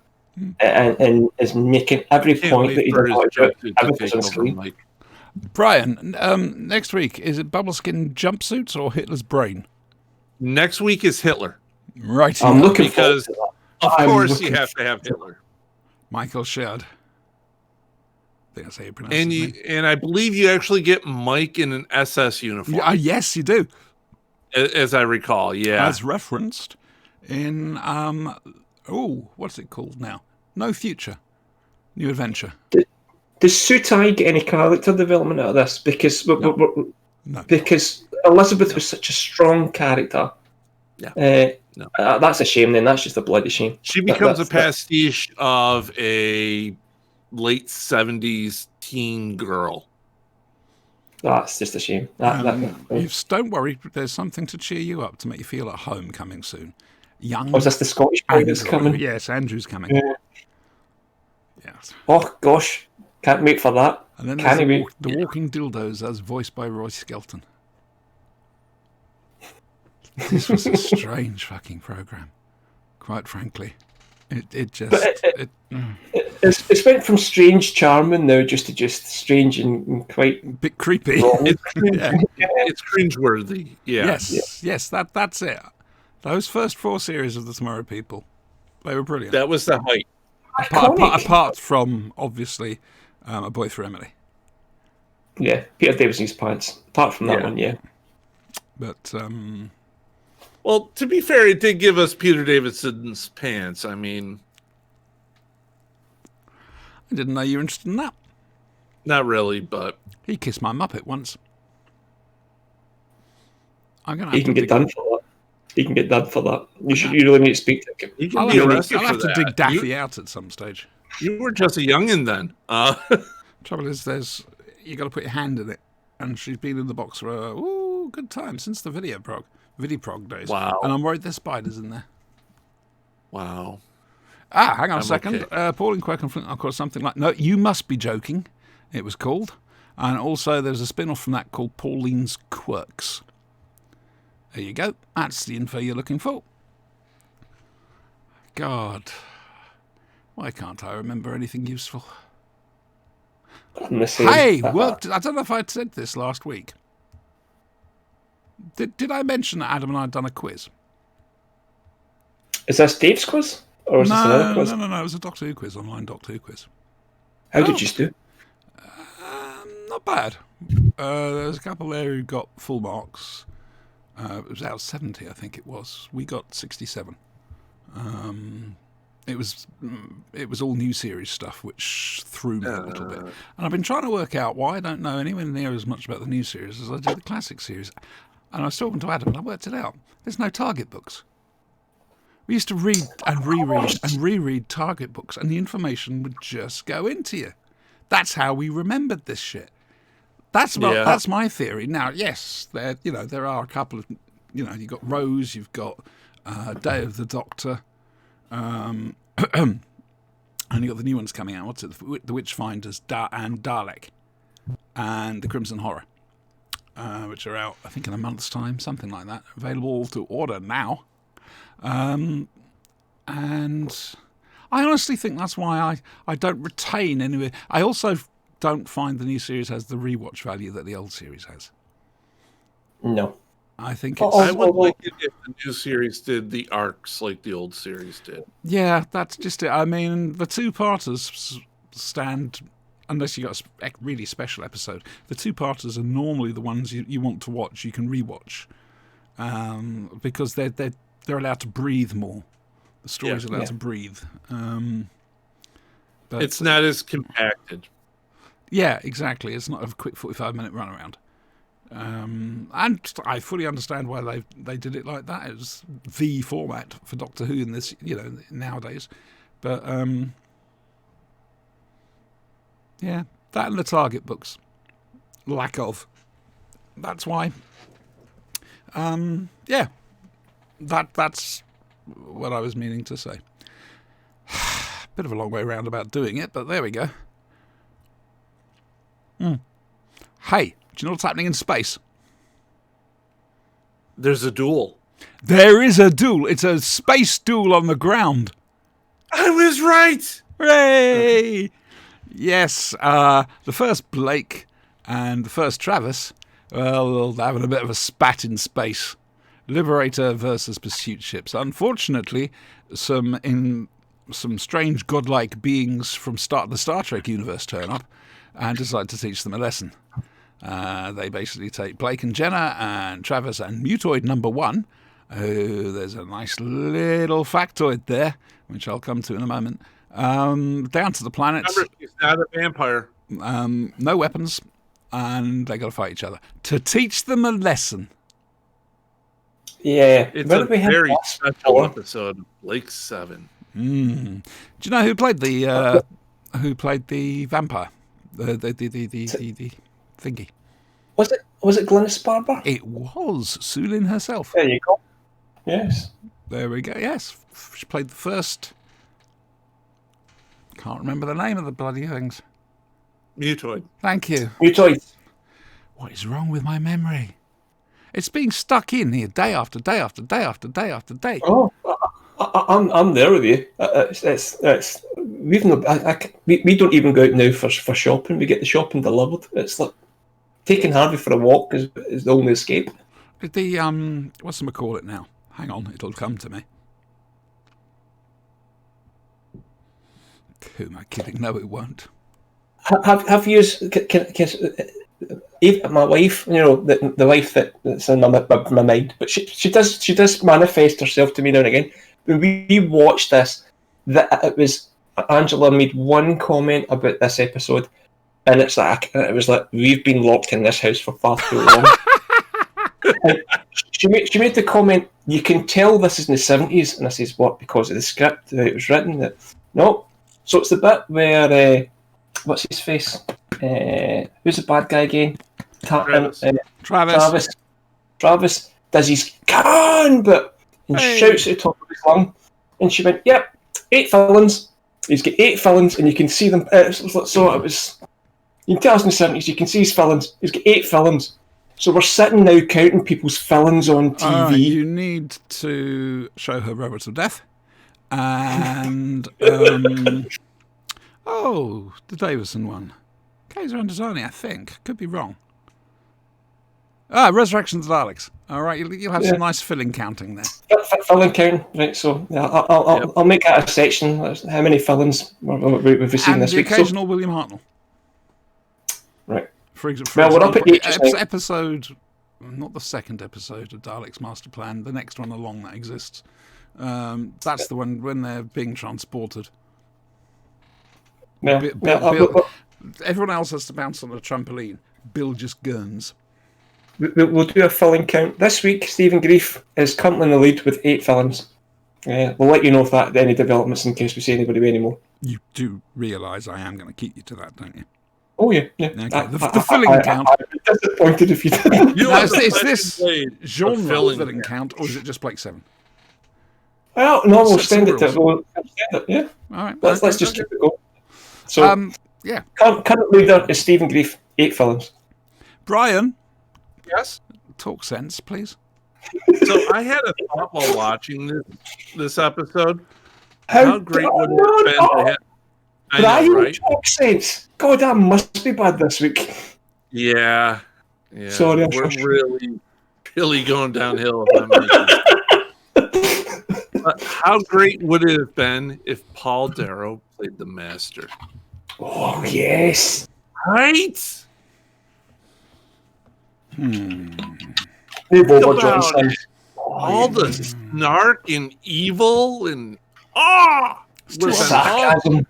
Speaker 4: and is making every
Speaker 3: can't
Speaker 4: point
Speaker 3: wait
Speaker 4: that he
Speaker 3: for
Speaker 4: didn't
Speaker 3: his
Speaker 4: want to do
Speaker 3: joke
Speaker 4: it.
Speaker 3: to
Speaker 4: Everything's
Speaker 3: take
Speaker 4: on
Speaker 3: over,
Speaker 4: screen.
Speaker 3: Mike.
Speaker 1: Brian, next week, is it Bubbleskin jumpsuits or Hitler's brain?
Speaker 3: Next week is Hitler.
Speaker 1: Right.
Speaker 4: I'm looking
Speaker 3: Because,
Speaker 4: forward to that.
Speaker 3: of
Speaker 4: I'm
Speaker 3: course,
Speaker 4: looking
Speaker 3: you have to have Hitler.
Speaker 1: Michael Sherd. I think that's how you pronounce
Speaker 3: And
Speaker 1: his name.
Speaker 3: I believe you actually get Mike in an SS uniform,
Speaker 1: Yes, you do.
Speaker 3: as I recall. Yeah.
Speaker 1: As referenced in what's it called now? No Future. New Adventure.
Speaker 4: Does Sutai get any character development out of this? Because
Speaker 1: No.
Speaker 4: because Elizabeth was such a strong character.
Speaker 3: Yeah. No.
Speaker 4: That's a shame. Then that's just a bloody shame.
Speaker 3: She becomes a
Speaker 4: That's-
Speaker 3: pastiche of a late 70s teen girl.
Speaker 4: That's just a shame.
Speaker 1: Don't worry, there's something to cheer you up to make you feel at home coming soon. Young.
Speaker 4: Was this the Scottish boy that's
Speaker 1: Andrew.
Speaker 4: coming?
Speaker 1: Yes, Andrew's coming.
Speaker 4: Yeah.
Speaker 1: Yes.
Speaker 4: Oh gosh, can't wait for that.
Speaker 1: And then
Speaker 4: Can
Speaker 1: there's
Speaker 4: he be?
Speaker 1: the Walking Dildos as voiced by Roy Skelton. This was a strange fucking program, quite frankly. It just...
Speaker 4: It's went from strange charming now just to just strange and quite
Speaker 1: bit creepy.
Speaker 4: wrong.
Speaker 3: It's cringe,
Speaker 1: Yeah.
Speaker 3: it's cringeworthy. Yeah.
Speaker 1: Yes, that's it. Those first 4 series of the Tomorrow People, they were brilliant.
Speaker 3: That was the height.
Speaker 4: Iconic.
Speaker 1: Apart from, obviously, A Boy for Emily.
Speaker 4: Yeah, Peter Davison's pants. Apart from that
Speaker 3: Yeah.
Speaker 4: one, yeah.
Speaker 1: But,
Speaker 3: Well, to be fair, it did give us Peter Davidson's pants. I mean,
Speaker 1: I didn't know you were interested in that.
Speaker 3: not really, but
Speaker 1: He kissed my Muppet once. I'm gonna.
Speaker 4: He
Speaker 1: Have
Speaker 4: can
Speaker 1: to
Speaker 4: get done for that. He can get done for that. You really need to speak to him.
Speaker 3: you can
Speaker 1: I'll
Speaker 3: be
Speaker 1: have,
Speaker 3: arrested
Speaker 1: I'll
Speaker 3: for
Speaker 1: have to
Speaker 3: that.
Speaker 1: dig Daffy out at some stage.
Speaker 3: You were just a youngin' then.
Speaker 1: Trouble is, you got to put your hand in it, and she's been in the box for a good time since the Videoprog days.
Speaker 3: Wow.
Speaker 1: And I'm worried there's spiders in there.
Speaker 3: Wow.
Speaker 1: Hang on a
Speaker 3: I'm
Speaker 1: second.
Speaker 3: okay.
Speaker 1: Pauline Quirk and Flint, of course, something like... No, You Must Be Joking, it was called. And also there's a spin-off from that called Pauline's Quirks. There you go. That's the info you're looking for. God. Why can't I remember anything useful?
Speaker 4: I'm the same.
Speaker 1: Hey, I don't know if I said this last week. Did I mention that Adam and I had done a quiz?
Speaker 4: Is this Dave's quiz? Or is this another quiz?
Speaker 1: No. It was a Doctor Who quiz, online Doctor Who quiz.
Speaker 4: How did you do?
Speaker 1: Not bad. There was a couple there who got full marks. It was out of 70, I think it was. We got 67. It was all new series stuff, which threw me a little bit. And I've been trying to work out why I don't know anywhere near as much about the new series as I do the classic series. And I was talking to Adam, and I worked it out. There's no Target books. We used to read and reread Target books, and the information would just go into you. That's how we remembered this shit. That's my theory. Now, yes, there are a couple of, you've got Rose, you've got Day of the Doctor, and you've got the new ones coming out. What's it? The Witchfinders and Dalek, and the Crimson Horror, which are out, I think, in a month's time, something like that. Available to order now. And I honestly think that's why I don't retain any. I also don't find the new series has the rewatch value that the old series has.
Speaker 4: No.
Speaker 1: I think it's...
Speaker 3: I would like it if the new series did the arcs like the old series did.
Speaker 1: Yeah, that's just it. I mean, the two-parters stand... Unless you got a really special episode, the two-parters are normally the ones you want to watch. You can rewatch because they're allowed to breathe more. The story's allowed to breathe. But
Speaker 3: it's not as compacted.
Speaker 1: Yeah, exactly. It's not a quick 45-minute runaround. And I fully understand why they did it like that. It was the format for Doctor Who in this, nowadays. But yeah, that and the Target books, lack of. That's why. Yeah, that's what I was meaning to say. Bit of a long way round about doing it, but there we go. Hey, do you know what's happening in space?
Speaker 3: There's a duel.
Speaker 1: There is a duel. It's a space duel on the ground.
Speaker 3: I was right.
Speaker 1: Hooray! Yes, the first Blake and the first Travis, well, they're having a bit of a spat in space. Liberator versus Pursuit ships. Unfortunately, some strange godlike beings from the Star Trek universe turn up and decide to teach them a lesson. They basically take Blake and Jenna and Travis and Mutoid number 1. Oh, there's a nice little factoid there, which I'll come to in a moment. Down to the planets.
Speaker 3: Remember, she's not a vampire.
Speaker 1: No weapons, and they got to fight each other to teach them a lesson.
Speaker 4: Yeah,
Speaker 3: it's a very special episode of Blake 7.
Speaker 1: Do you know who played the vampire? The thingy.
Speaker 4: Was it Glynis Barber?
Speaker 1: It was Sulin herself.
Speaker 4: There you go. Yes.
Speaker 1: There we go. Yes, she played the first. Can't remember the name of the bloody things.
Speaker 3: Mutoid.
Speaker 1: Thank you.
Speaker 4: Mutoid.
Speaker 1: What is wrong with my memory? It's being stuck in here day after day after day after day after day.
Speaker 4: Oh, I'm there with you. It's we don't even go out now for shopping. We get the shopping delivered. It's like taking Harvey for a walk is the only escape.
Speaker 1: The what's the call it now? Hang on, it'll come to me. Who am I kidding? No, it won't.
Speaker 4: Have you? My wife, the wife that's in my mind, but she does manifest herself to me now and again. When we watched this, that it was Angela made one comment about this episode, and it was like we've been locked in this house for far too long. she made the comment, you can tell this is in the 70s, and I says, what, because of the script, the way it was written? No. So it's the bit where what's his face? Who's the bad guy again?
Speaker 1: Travis.
Speaker 4: Travis does his can, but shouts at the top of his lung, and she went, "Yep, 8 villains. He's got 8 villains, and you can see them." So it was. You can tell us in the 70s. You can see his villains. He's got 8 villains. So we're sitting now counting people's villains on TV.
Speaker 1: You need to show her Robots of Death, and oh, the Davison one. Kaiser Andazani, I think. Could be wrong. Resurrection of the Daleks. All right, you'll have some nice filling counting there.
Speaker 4: Filling counting, right? So yeah, I'll make that a section. How many fillings we've seen
Speaker 1: and
Speaker 4: this week?
Speaker 1: And the occasional William Hartnell.
Speaker 4: Right.
Speaker 1: For example,
Speaker 4: we're up at 8
Speaker 1: episode, not the second episode of Dalek's Master Plan. The next one along that exists. That's the one when they're being transported.
Speaker 4: Yeah.
Speaker 1: Bill, everyone else has to bounce on a trampoline. Bill just gurns.
Speaker 4: We'll do a filling count. This week, Stephen Grief is currently in the lead with 8 films. We'll let you know if that any developments in case we see anybody anymore.
Speaker 1: You do realise I am going to keep you to that, don't you?
Speaker 4: Oh yeah.
Speaker 1: Okay. The filling count.
Speaker 4: I'd be disappointed if you didn't.
Speaker 3: You know,
Speaker 1: Now,
Speaker 3: it's
Speaker 1: is
Speaker 3: the
Speaker 1: this
Speaker 3: second blade
Speaker 1: genre
Speaker 3: of filling
Speaker 1: filling count, or is it just Blake 7?
Speaker 4: Well, no, we'll
Speaker 1: Set
Speaker 4: extend
Speaker 1: some
Speaker 4: it to
Speaker 1: rules.
Speaker 4: we'll extend it. Yeah,
Speaker 1: All right.
Speaker 4: let's just keep it going. So,
Speaker 1: Yeah.
Speaker 4: current leader is Stephen Grief, 8 films.
Speaker 1: Brian,
Speaker 3: Yes.
Speaker 1: talk sense, please.
Speaker 3: So I had a thought while watching this episode. How great would it have been to have? I
Speaker 4: Brian
Speaker 3: know, right?
Speaker 4: talk sense. God, that must be bad this week.
Speaker 3: Yeah.
Speaker 4: Sorry, I'm
Speaker 3: we're
Speaker 4: sure.
Speaker 3: really going downhill. If I'm making But how great would it have been if Paul Darrow played the Master?
Speaker 4: Oh yes.
Speaker 3: Right?
Speaker 4: Hey, Boba
Speaker 3: about
Speaker 4: Johnson.
Speaker 3: it. All the snark and evil and
Speaker 1: too
Speaker 4: sarcasm.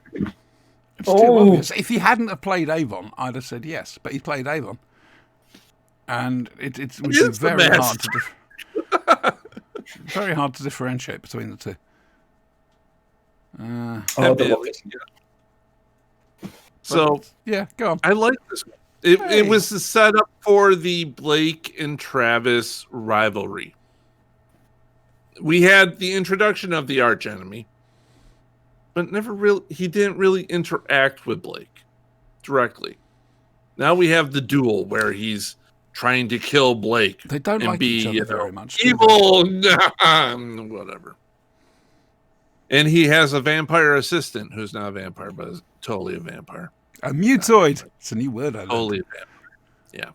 Speaker 1: It's too obvious. If he hadn't have played Avon, I'd have said yes. But he played Avon, and it would be
Speaker 3: is the
Speaker 1: very hard
Speaker 3: Master.
Speaker 1: to very hard to differentiate between the two.
Speaker 3: So
Speaker 1: Yeah, go on.
Speaker 3: I like this one. It was the setup for the Blake and Travis rivalry. We had the introduction of the arch enemy, but he didn't really interact with Blake directly. Now we have the duel where he's trying to kill Blake.
Speaker 1: They don't
Speaker 3: and
Speaker 1: like
Speaker 3: be,
Speaker 1: each other
Speaker 3: you know,
Speaker 1: very much. do they?
Speaker 3: evil, whatever. And he has a vampire assistant who's not a vampire, but is totally a vampire.
Speaker 1: A mutoid. It's a new word. I learned.
Speaker 3: Totally a vampire.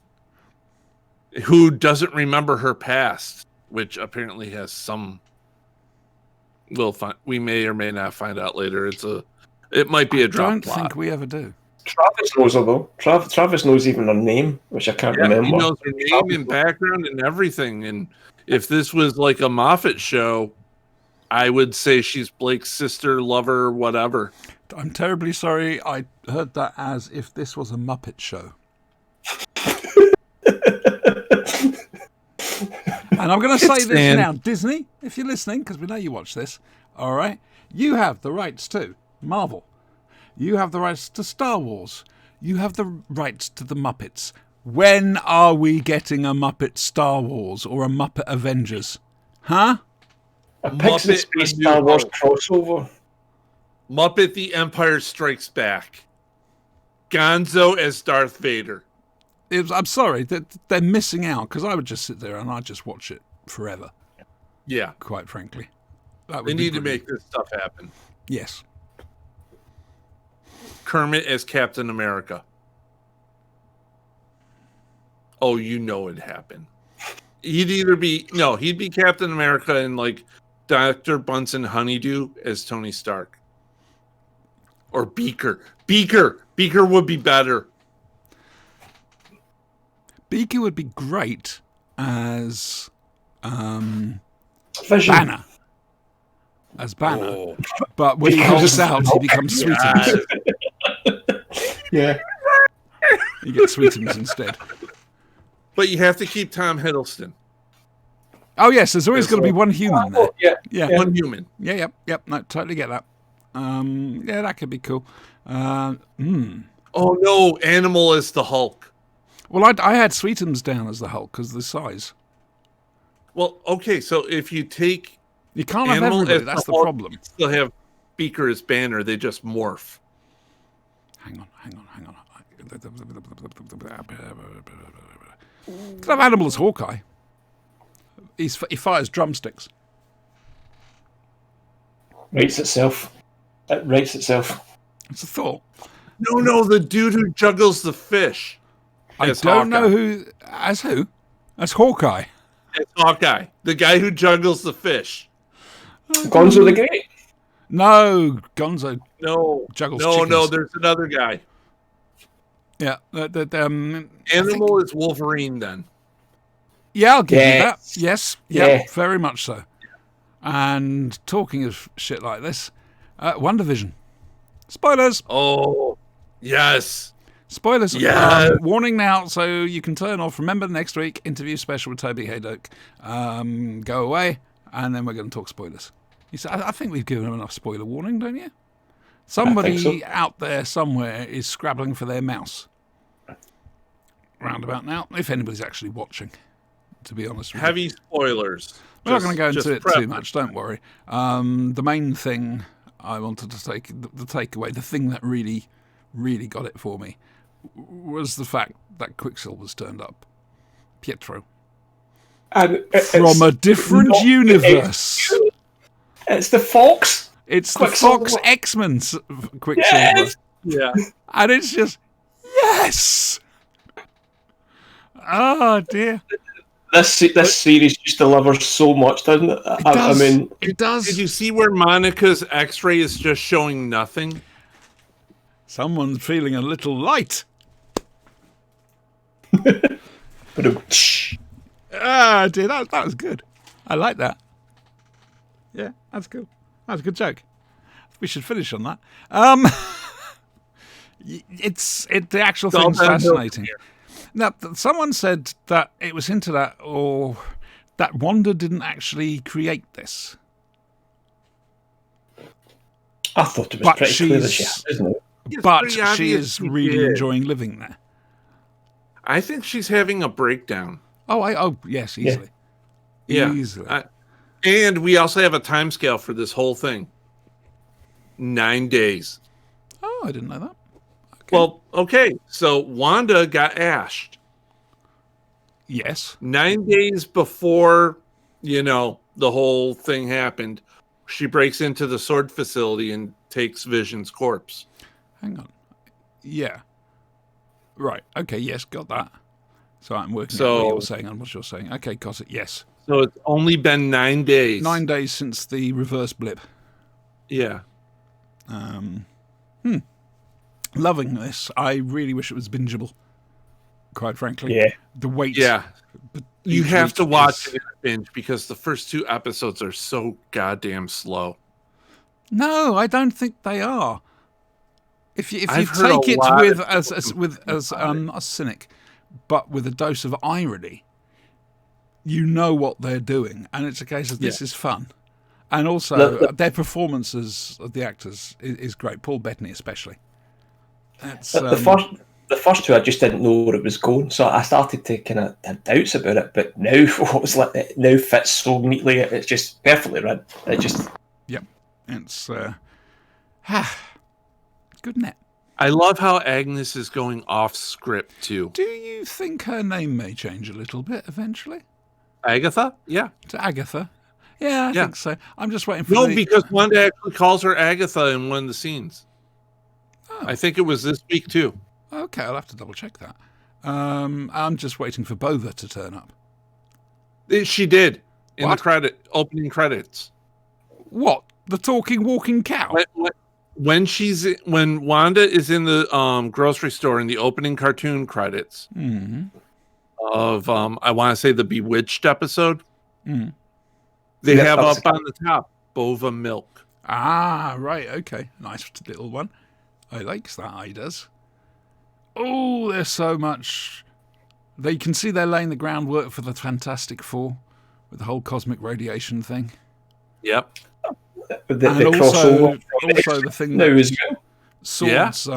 Speaker 3: Yeah. Who doesn't remember her past, which apparently has some. We may or may not find out later. It might be a drop
Speaker 1: I don't
Speaker 3: plot.
Speaker 1: think we ever do.
Speaker 4: Travis knows her though. Travis knows even her name, which I can't remember.
Speaker 3: He knows her name and background and everything. And if this was like a Moffat show, I would say she's Blake's sister, lover, whatever.
Speaker 1: I'm terribly sorry. I heard that as if this was a Muppet show. And I'm going to say this now. Disney, if you're listening, because we know you watch this, all right? You have the rights to Marvel. You have the rights to Star Wars. You have the rights to the Muppets. When are we getting a Muppet Star Wars or a Muppet Avengers? Huh?
Speaker 4: A Pixar
Speaker 3: Muppet
Speaker 4: Space
Speaker 3: New
Speaker 4: Star Wars
Speaker 3: Hope.
Speaker 4: crossover.
Speaker 3: Muppet The Empire Strikes Back. Gonzo as Darth Vader.
Speaker 1: I'm sorry, they're missing out, because I would just sit there and I'd just watch it forever,
Speaker 3: Yeah.
Speaker 1: quite frankly. That would
Speaker 3: They
Speaker 1: be
Speaker 3: need to
Speaker 1: brilliant.
Speaker 3: make this stuff happen.
Speaker 1: Yes.
Speaker 3: Kermit as Captain America. Oh, you know it'd happen. He'd be Captain America and like Dr. Bunsen Honeydew as Tony Stark. Or Beaker. Beaker would be better.
Speaker 1: Beaker would be great as
Speaker 4: Vision.
Speaker 1: Banner. As Banner.
Speaker 3: Oh.
Speaker 1: But when he helps out, he becomes Sweetums.
Speaker 4: Yeah.
Speaker 1: He gets Sweetums instead.
Speaker 3: But you have to keep Tom Hiddleston.
Speaker 1: Oh, yes, there's always going to be one human there.
Speaker 4: Yeah.
Speaker 1: Yeah.
Speaker 3: One human.
Speaker 1: Yep. No, totally get that. Yeah, that could be cool.
Speaker 3: Oh no, Animal is the Hulk.
Speaker 1: Well, I had Sweetums down as the Hulk because of the size.
Speaker 3: Well, okay, so if you take
Speaker 1: You can't have
Speaker 3: Animal
Speaker 1: everybody.
Speaker 3: as
Speaker 1: That's the
Speaker 3: Hulk,
Speaker 1: problem.
Speaker 3: you still have Beaker as Banner, they just morph.
Speaker 1: Hang on. Could have Animal as Hawkeye. He fires drumsticks.
Speaker 4: Writes itself. It writes itself.
Speaker 1: It's a thought.
Speaker 3: No, the dude who juggles the fish.
Speaker 1: I
Speaker 3: As
Speaker 1: don't know
Speaker 3: Hawkeye.
Speaker 1: who. As who? As Hawkeye.
Speaker 3: It's Hawkeye, the guy who juggles the fish.
Speaker 4: Gonzo the Great.
Speaker 1: No, Gonzo
Speaker 3: No,
Speaker 1: juggles
Speaker 3: no,
Speaker 1: chickens.
Speaker 3: there's another guy.
Speaker 1: Yeah,
Speaker 3: Animal is Wolverine then.
Speaker 1: yeah, I'll give you that.
Speaker 4: Yes.
Speaker 1: Yes,
Speaker 4: Yeah.
Speaker 1: very much so. And talking of shit like this, One Division. Spoilers.
Speaker 3: Oh, yes.
Speaker 1: Spoilers.
Speaker 3: Yes.
Speaker 1: Warning now, so you can turn off. Remember, next week, interview special with Toby Haydock. Go away, and then we're going to talk spoilers. I think we've given them enough spoiler warning, don't you? Somebody
Speaker 4: so.
Speaker 1: out there somewhere is scrabbling for their mouse. Roundabout now, if anybody's actually watching, to be honest with you.
Speaker 3: Heavy spoilers.
Speaker 1: We're not going to go into it
Speaker 3: prep.
Speaker 1: too much, don't worry. The main thing I wanted to take, the takeaway, the thing that really, really got it for me, was the fact that Quicksilver's turned up. Pietro.
Speaker 4: And
Speaker 1: From a different
Speaker 4: not-
Speaker 1: universe.
Speaker 4: It's the Fox.
Speaker 1: It's the
Speaker 4: Quicksilver.
Speaker 1: Fox X-Men Quicksilver.
Speaker 4: Yes.
Speaker 3: Yeah.
Speaker 1: And it's just, yes! Oh, dear.
Speaker 4: This series just delivers so much, doesn't it? I mean,
Speaker 1: it does.
Speaker 3: Did you see where Monica's X-ray is just showing nothing?
Speaker 1: Someone's feeling a little light.
Speaker 4: but
Speaker 1: Ah, dear, that was good. I like that. Yeah, that's cool. That was a good joke. We should finish on that. The actual
Speaker 3: It's all
Speaker 1: thing's
Speaker 3: downhill from
Speaker 1: fascinating.
Speaker 3: here.
Speaker 1: Now, someone said that it was hinted at, or that Wanda didn't actually create this.
Speaker 4: I thought it was
Speaker 1: But
Speaker 4: pretty clear that
Speaker 1: she's-
Speaker 4: she had, isn't it?
Speaker 3: It's
Speaker 1: But
Speaker 3: pretty
Speaker 1: she
Speaker 3: obvious
Speaker 1: is
Speaker 3: she
Speaker 1: really
Speaker 3: did.
Speaker 1: enjoying living there.
Speaker 3: I think she's having a breakdown.
Speaker 1: Oh, yes, easily.
Speaker 3: Yeah.
Speaker 1: Easily.
Speaker 3: And we also have a time scale for this whole thing. 9 days.
Speaker 1: Oh, I didn't know that. Okay.
Speaker 3: Well, okay. So Wanda got ashed
Speaker 1: Yes.
Speaker 3: 9 days before, the whole thing happened. She breaks into the sword facility and takes Vision's corpse.
Speaker 1: Hang on. Yeah. Right. Okay. Yes. Got that. So I'm working out
Speaker 3: So-
Speaker 1: what you're saying and what you're saying. Okay. Got it. Yes.
Speaker 3: So it's only been 9 days.
Speaker 1: 9 days since the reverse blip.
Speaker 3: Yeah.
Speaker 1: Loving this. I really wish it was bingeable. Quite frankly.
Speaker 4: Yeah.
Speaker 1: The wait.
Speaker 3: Yeah. You
Speaker 1: each
Speaker 3: have
Speaker 1: week
Speaker 3: to watch
Speaker 1: is-
Speaker 3: it in a binge because the first 2 episodes are so goddamn slow.
Speaker 1: No, I don't think they are. If you
Speaker 3: I've heard
Speaker 1: take
Speaker 3: a
Speaker 1: it
Speaker 3: lot
Speaker 1: with
Speaker 3: of
Speaker 1: as a cynic, but with a dose of irony, you know what they're doing, and it's a case of this is fun, and also their performances of the actors is great. Paul Bettany especially. That's
Speaker 4: The first 2, I just didn't know where it was going, so I started to kind of have doubts about it. But now, it now fits so neatly. It's just perfectly right. It just
Speaker 1: yep. It's good net.
Speaker 3: I love how Agnes is going off script too.
Speaker 1: Do you think her name may change a little bit eventually
Speaker 3: Agatha? Yeah.
Speaker 1: to Agatha? Yeah, I
Speaker 3: Yeah.
Speaker 1: think so. I'm just waiting for
Speaker 3: No,
Speaker 1: the...
Speaker 3: because Wanda actually calls her Agatha in one of the scenes.
Speaker 1: Oh.
Speaker 3: I think it was this week too.
Speaker 1: Okay, I'll have to double check that. I'm just waiting for Botha to turn up.
Speaker 3: She did in
Speaker 1: What?
Speaker 3: the opening credits.
Speaker 1: What? The talking, walking cow?
Speaker 3: When Wanda is in the grocery store in the opening cartoon credits of I want to say the Bewitched episode, they
Speaker 4: Yeah,
Speaker 3: have
Speaker 4: that
Speaker 3: up
Speaker 4: was-
Speaker 3: on the top Bova milk.
Speaker 1: Ah, right, okay. Nice little one. I likes that, I does. Oh, there's so much. They can see they're laying the groundwork for the Fantastic Four with the whole cosmic radiation thing.
Speaker 3: Yep.
Speaker 4: the
Speaker 1: And
Speaker 4: crossover.
Speaker 1: also the thing
Speaker 4: now
Speaker 1: that
Speaker 4: as well.
Speaker 1: Sword's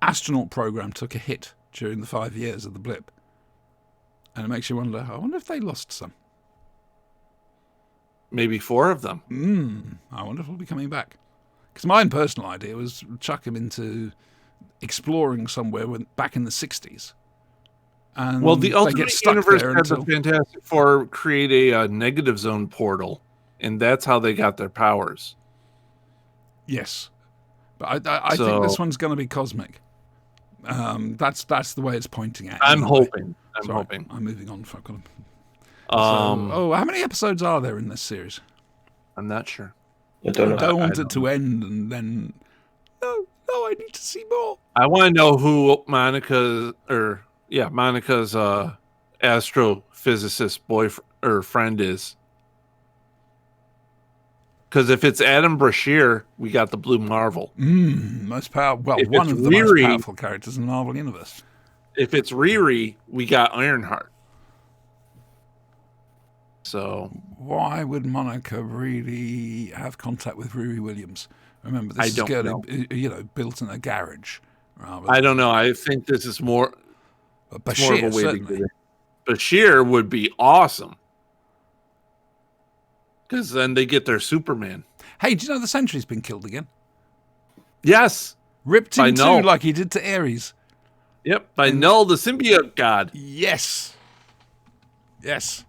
Speaker 1: astronaut program took a hit during the 5 years of the blip. And it makes you wonder, I wonder if they lost some.
Speaker 3: Maybe 4 of them.
Speaker 1: I wonder if we'll be coming back. Because my own personal idea was chuck him into exploring somewhere back in the 60s. And
Speaker 3: Well, the
Speaker 1: they
Speaker 3: Ultimate
Speaker 1: get stuck
Speaker 3: Universe
Speaker 1: there
Speaker 3: had the
Speaker 1: until...
Speaker 3: Fantastic Four create a negative zone portal, and that's how they got their powers.
Speaker 1: Yes. But I think this
Speaker 3: So-
Speaker 1: one's going to be cosmic. That's the way it's pointing at.
Speaker 3: I'm
Speaker 1: anyway.
Speaker 3: hoping. I'm
Speaker 1: Sorry,
Speaker 3: hoping.
Speaker 1: I'm moving on. I've got to...
Speaker 3: Um,
Speaker 1: how many episodes are there in this series?
Speaker 3: I'm not sure.
Speaker 4: I don't know.
Speaker 1: I don't want
Speaker 3: I
Speaker 1: it to end and then... No, I need to see more.
Speaker 3: I want to know who Monica's astrophysicist boyfriend or friend is. Because if it's Adam Brashear, we got the Blue Marvel.
Speaker 1: Most powerful... Well,
Speaker 3: If
Speaker 1: one
Speaker 3: it's
Speaker 1: of the most
Speaker 3: Riri-
Speaker 1: powerful characters in the Marvel Universe.
Speaker 3: If it's Riri, we got Ironheart. So
Speaker 1: Why would Monica really have contact with Riri Williams? Remember, this
Speaker 3: I
Speaker 1: is
Speaker 3: don't
Speaker 1: girl,
Speaker 3: know.
Speaker 1: built in a garage.
Speaker 3: I don't know. I think this is more,
Speaker 1: But
Speaker 3: it's more of a
Speaker 1: Bashir,
Speaker 3: way to
Speaker 1: certainly.
Speaker 3: get it. Bashir would be awesome. Because then they get their Superman.
Speaker 1: Hey, do you know the Sentry's been killed again?
Speaker 3: Yes.
Speaker 1: Ripped
Speaker 3: I
Speaker 1: in two
Speaker 3: know.
Speaker 1: like he did to Ares.
Speaker 3: Yep. By Null, the symbiote god.
Speaker 1: Yes. Yes.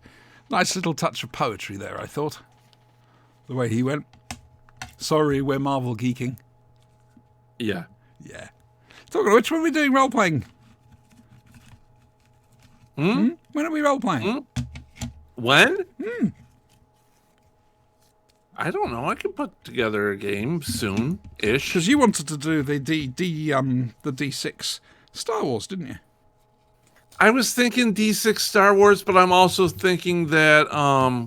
Speaker 1: Nice little touch of poetry there, I thought. The way he went. Sorry, we're Marvel geeking.
Speaker 3: Yeah.
Speaker 1: Yeah. Talking of which, when are we doing role-playing? When are we role-playing?
Speaker 3: When? I don't know. I can put together a game soon-ish.
Speaker 1: Because you wanted to do the D6 Star Wars, didn't you?
Speaker 3: I was thinking D6 Star Wars, but I'm also thinking that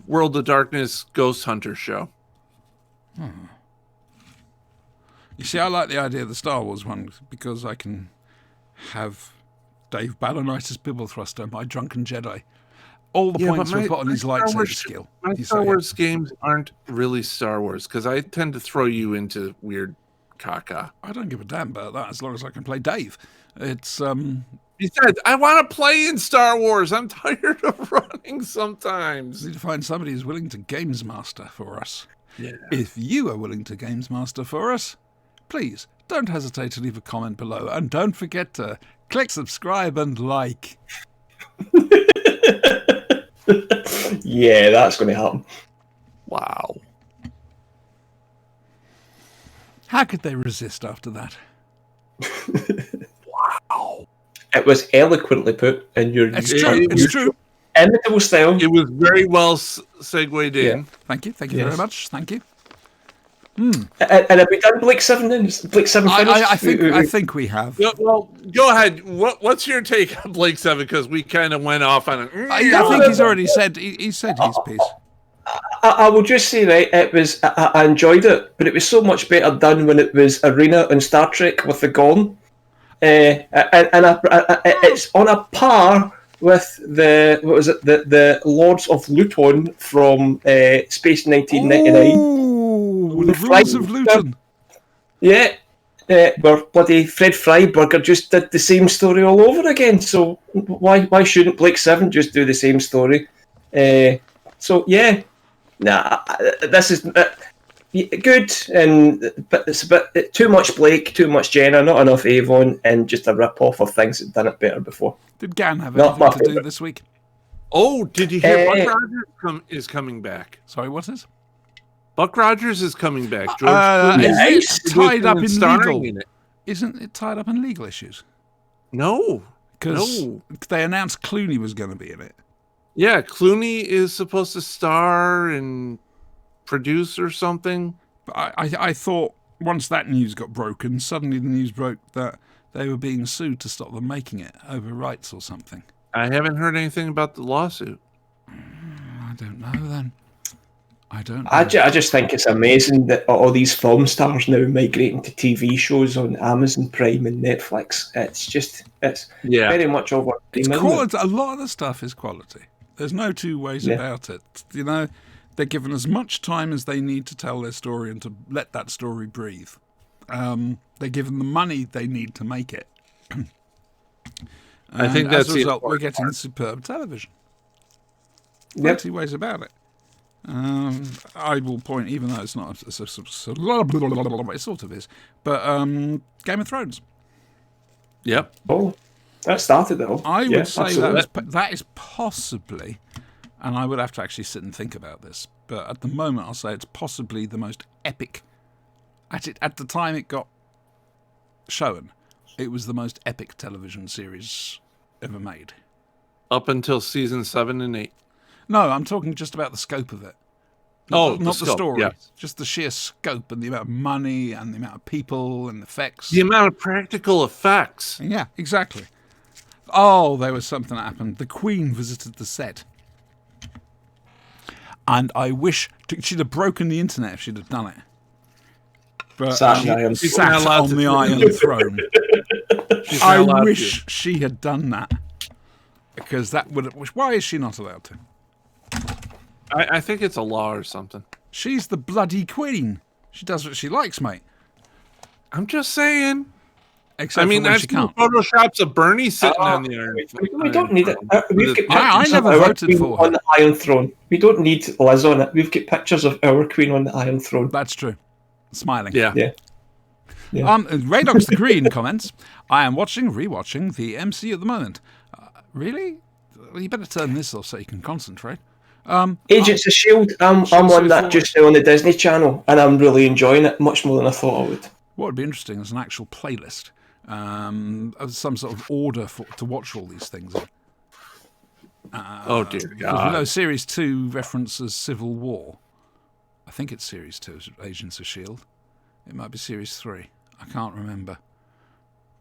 Speaker 3: World of Darkness Ghost Hunter show.
Speaker 1: You see, I like the idea of the Star Wars one because I can have Dave Balanitis Bibble Thruster, my drunken Jedi. All the points were put on his lightsaber skill.
Speaker 3: My
Speaker 1: You
Speaker 3: Star
Speaker 1: say,
Speaker 3: Wars games aren't really Star Wars because I tend to throw you into weird caca.
Speaker 1: I don't give a damn about that as long as I can play Dave. It's
Speaker 3: Besides, I want to play in Star Wars. I'm tired of running sometimes.
Speaker 1: need to find somebody who's willing to games master for us.
Speaker 3: Yeah.
Speaker 1: If you are willing to games master for us, please don't hesitate to leave a comment below, and don't forget to click subscribe and like.
Speaker 4: Yeah, that's going to happen.
Speaker 3: Wow.
Speaker 1: How could they resist after that?
Speaker 3: Wow.
Speaker 4: It was eloquently put in your
Speaker 1: It's true. It's true.
Speaker 4: inimitable style.
Speaker 3: It was very well segued in.
Speaker 4: Yeah.
Speaker 1: Thank you. Thank you
Speaker 4: Yes.
Speaker 1: very much. Thank you.
Speaker 4: And have we done Blake 7 then? Is Blake 7 finished?
Speaker 1: I think we have.
Speaker 3: Well, go ahead. What's your take on Blake 7? Because we kind of went off on it.
Speaker 1: I think he's already said he said his piece.
Speaker 4: I will just say, right, it was I enjoyed it, but it was so much better done when it was Arena on Star Trek with the Gorn. It's on a par with the Lords of Luton from Space 1999.
Speaker 1: Ooh, the Rules of Luton.
Speaker 4: Yeah, where bloody Fred Freiberger just did the same story all over again. So why shouldn't Blake 7 just do the same story? So yeah, this is good, but it's a bit too much Blake, too much Jenna, not enough Avon, and just a rip off of things that done it better before.
Speaker 1: Did Gan have
Speaker 4: Not
Speaker 1: anything to
Speaker 4: my
Speaker 1: do
Speaker 4: favourite.
Speaker 1: this week?
Speaker 3: Oh, did you hear Buck Rogers is coming back?
Speaker 1: Sorry, what is?
Speaker 3: Buck Rogers is coming back. George
Speaker 1: Is
Speaker 3: Clooney
Speaker 4: nice.
Speaker 1: it tied up in
Speaker 3: starring
Speaker 1: legal?
Speaker 3: in it.
Speaker 1: Isn't it tied up in legal issues?
Speaker 3: No.
Speaker 1: Because
Speaker 3: No.
Speaker 1: they announced Clooney was going to be in it.
Speaker 3: Yeah, Clooney is supposed to star and produce or something.
Speaker 1: But I thought once that news got broken, suddenly the news broke that they were being sued to stop them making it over rights or something.
Speaker 3: I haven't heard anything about the lawsuit.
Speaker 1: I don't know then. I don't know.
Speaker 4: I just think it's amazing that all these film stars now migrating to TV shows on Amazon Prime and Netflix. It's
Speaker 3: Yeah.
Speaker 4: very much over.
Speaker 1: It's quality. A lot of the stuff is quality. There's no two ways
Speaker 4: Yeah.
Speaker 1: about it. You know, they're given as much time as they need to tell their story and to let that story breathe. They're given the money they need to make it.
Speaker 3: I think
Speaker 1: And
Speaker 3: that's
Speaker 1: as a
Speaker 3: the
Speaker 1: result, we're
Speaker 3: important
Speaker 1: getting superb television. No
Speaker 4: Yep.
Speaker 1: two ways about it. I will point, even though it's not, it sort of is, but Game of Thrones.
Speaker 3: Yep.
Speaker 4: Oh, that started it all.
Speaker 1: I
Speaker 4: Yeah,
Speaker 1: would say
Speaker 4: absolutely.
Speaker 1: that is possibly, and I would have to actually sit and think about this, but at the moment I'll say it's possibly the most epic. At the time it got shown, it was the most epic television series ever made.
Speaker 3: Up until season 7 and 8.
Speaker 1: No, I'm talking just about the scope of it.
Speaker 3: Oh,
Speaker 1: Not
Speaker 3: the
Speaker 1: the
Speaker 3: scope,
Speaker 1: story.
Speaker 3: yes.
Speaker 1: Just the sheer scope and the amount of money and the amount of people and effects.
Speaker 3: The amount of practical effects.
Speaker 1: Yeah, exactly. Oh, there was something that happened. The Queen visited the set. And I wish she'd have broken the internet if she'd have done it. But
Speaker 4: Sat on the Iron
Speaker 1: she
Speaker 3: Throne.
Speaker 1: sat on the Iron Throne.
Speaker 3: She's not
Speaker 1: I
Speaker 3: allowed
Speaker 1: wish
Speaker 3: to.
Speaker 1: she had done that. Because that would have... Why is she not allowed to?
Speaker 3: I think it's a law or something.
Speaker 1: She's the bloody queen. She does what she likes, mate.
Speaker 3: I'm just saying.
Speaker 1: Except
Speaker 3: I mean,
Speaker 1: for when
Speaker 3: I've
Speaker 1: she
Speaker 3: seen
Speaker 1: can't.
Speaker 3: photoshops of Bernie sitting on the iron.
Speaker 4: We don't need it. We've got
Speaker 1: I
Speaker 4: pictures
Speaker 1: never
Speaker 4: of our
Speaker 1: voted
Speaker 4: queen
Speaker 1: for her.
Speaker 4: on the Iron Throne. We don't need Liz on it. We've got pictures of our queen on the Iron Throne.
Speaker 1: That's true. Smiling.
Speaker 3: Yeah.
Speaker 4: Yeah.
Speaker 1: Radox the Green comments, I am rewatching the MC at the moment. Really? Well, you better turn this off so you can concentrate.
Speaker 4: Agents of S.H.I.E.L.D. I'm on that just now on the Disney Channel, and I'm really enjoying it much more than I thought I would.
Speaker 1: What would be interesting is an actual playlist, of some sort of order to watch all these things in.
Speaker 3: Oh dear
Speaker 1: Because we
Speaker 3: God.
Speaker 1: know Series 2 references Civil War. I think it's Series 2, Agents of S.H.I.E.L.D. It might be Series 3. I can't remember.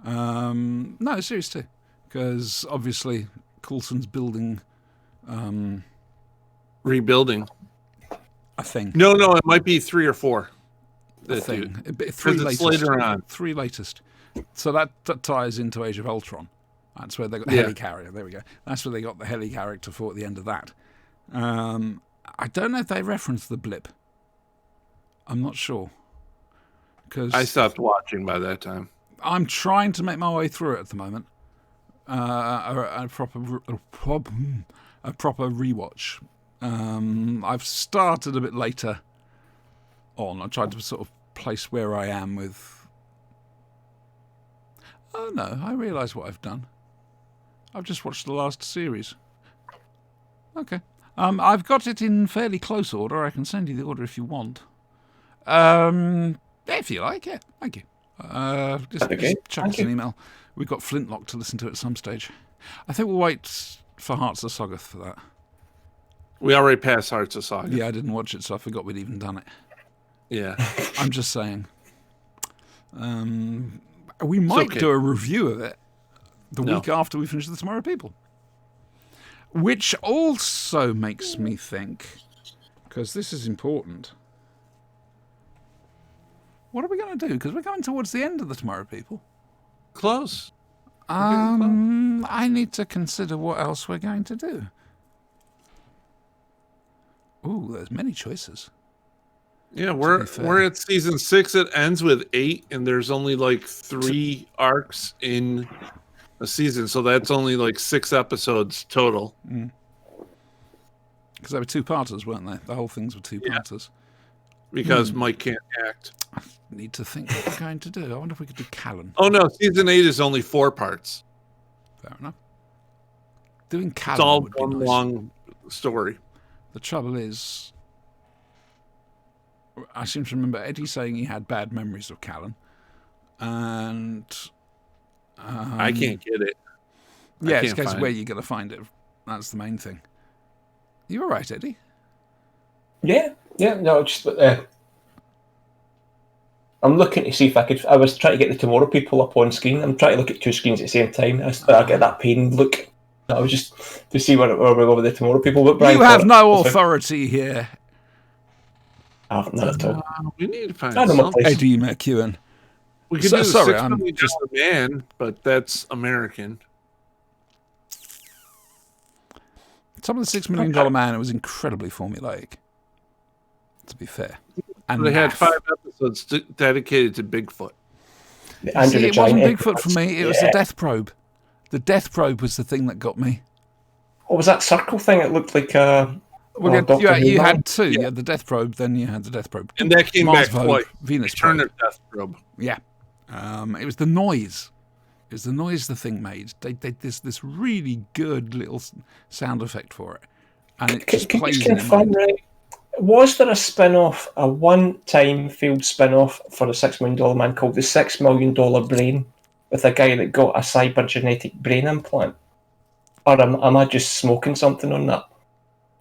Speaker 1: No, Series 2. Because obviously Coulson's building
Speaker 3: Rebuilding.
Speaker 1: a thing.
Speaker 3: No, it might be 3 or 4.
Speaker 1: A thing. Three
Speaker 3: Because it's
Speaker 1: latest.
Speaker 3: later on.
Speaker 1: 3 latest. So that ties into Age of Ultron. That's where they got the
Speaker 3: Yeah.
Speaker 1: helicarrier. There we go. That's where they got the heli-character for at the end of that. I don't know if they referenced the blip. I'm not sure. Because
Speaker 3: I stopped watching by that time.
Speaker 1: I'm trying to make my way through it at the moment. A proper rewatch. I've started a bit later on. I tried to sort of place where I am with. Oh no! I realise what I've done. I've just watched the last series. Okay. I've got it in fairly close order. I can send you the order if you want. If you like, yeah. Thank you. Just chuck us an email. We've got Flintlock to listen to at some stage. I think we'll wait for Hearts of Soggoth for that.
Speaker 3: We already passed Hearts of Saga.
Speaker 1: Yeah, I didn't watch it, so I forgot we'd even done it.
Speaker 3: Yeah.
Speaker 1: I'm just saying. We might
Speaker 3: okay.
Speaker 1: do a review of it the
Speaker 3: No.
Speaker 1: week after we finish the Tomorrow People. Which also makes me think, because this is important, what are we going to do? Because we're going towards the end of the Tomorrow People.
Speaker 3: Close.
Speaker 1: I need to consider what else we're going to do. Ooh, there's many choices.
Speaker 3: Yeah,
Speaker 1: be fair.
Speaker 3: we're at season 6. It ends with 8, and there's only like 3 arcs in a season, so that's only like 6 episodes total.
Speaker 1: Because they were 2-parters, weren't they? The whole things were 2-parters.
Speaker 3: Because Mike can't act.
Speaker 1: Need to think what we're going to do. I wonder if we could do Callan.
Speaker 3: Oh no, season 8 is only 4 parts.
Speaker 1: Fair enough. Doing
Speaker 3: It's
Speaker 1: Callan
Speaker 3: all
Speaker 1: would be
Speaker 3: one
Speaker 1: nice.
Speaker 3: long story.
Speaker 1: The trouble is, I seem to remember Eddie saying he had bad memories of Callan, and
Speaker 3: I can't get it.
Speaker 1: yeah, it's
Speaker 3: can't
Speaker 1: because
Speaker 3: find
Speaker 1: where
Speaker 3: it.
Speaker 1: you're going to find it. That's the main thing. You all right, Eddie?
Speaker 4: Yeah, no, just I'm looking to see if I could. I was trying to get the Tomorrow People up on screen. I'm trying to look at 2 screens at the same time. I get that pain look. I was just to see where we go with the Tomorrow People. But Brian
Speaker 1: You have
Speaker 4: thought-
Speaker 1: no authority here,
Speaker 4: I have none at all.
Speaker 3: We need to find
Speaker 4: I know my
Speaker 3: something.
Speaker 4: place.
Speaker 1: Eddie McEwen.
Speaker 3: We could
Speaker 1: So-
Speaker 3: do the
Speaker 1: sorry,
Speaker 3: $6
Speaker 1: I'm
Speaker 3: million
Speaker 1: just-
Speaker 3: man, but that's American.
Speaker 1: Some of the $6 Million Man, it was incredibly formulaic, to be fair. And
Speaker 3: They had
Speaker 1: naff.
Speaker 3: 5 episodes
Speaker 4: Andrew
Speaker 3: dedicated to Bigfoot.
Speaker 1: See,
Speaker 4: the
Speaker 1: it wasn't
Speaker 4: Giant.
Speaker 1: Bigfoot for me. It was the Death Probe. The Death Probe was the thing that got me.
Speaker 4: What was that circle thing? It looked like
Speaker 1: Well,
Speaker 4: Doctor Who
Speaker 1: you
Speaker 4: man.
Speaker 1: had 2. You had the Death Probe, then you had the Death Probe.
Speaker 3: And that came
Speaker 1: Mars
Speaker 3: back
Speaker 1: Probe,
Speaker 3: twice.
Speaker 1: Venus
Speaker 3: Return
Speaker 1: Probe.
Speaker 3: of Death Probe.
Speaker 1: Yeah. It was the noise. It was the noise the thing made. They this really good little sound effect for it. And it just
Speaker 4: Can you
Speaker 1: plays
Speaker 4: just
Speaker 1: in your
Speaker 4: confirm,
Speaker 1: mind.
Speaker 4: right? Was there a spin-off, a one-time failed spin-off for the $6 Million Man called the $6 Million Brain, with a guy that got a cybergenetic brain implant? Or am I just smoking something on that?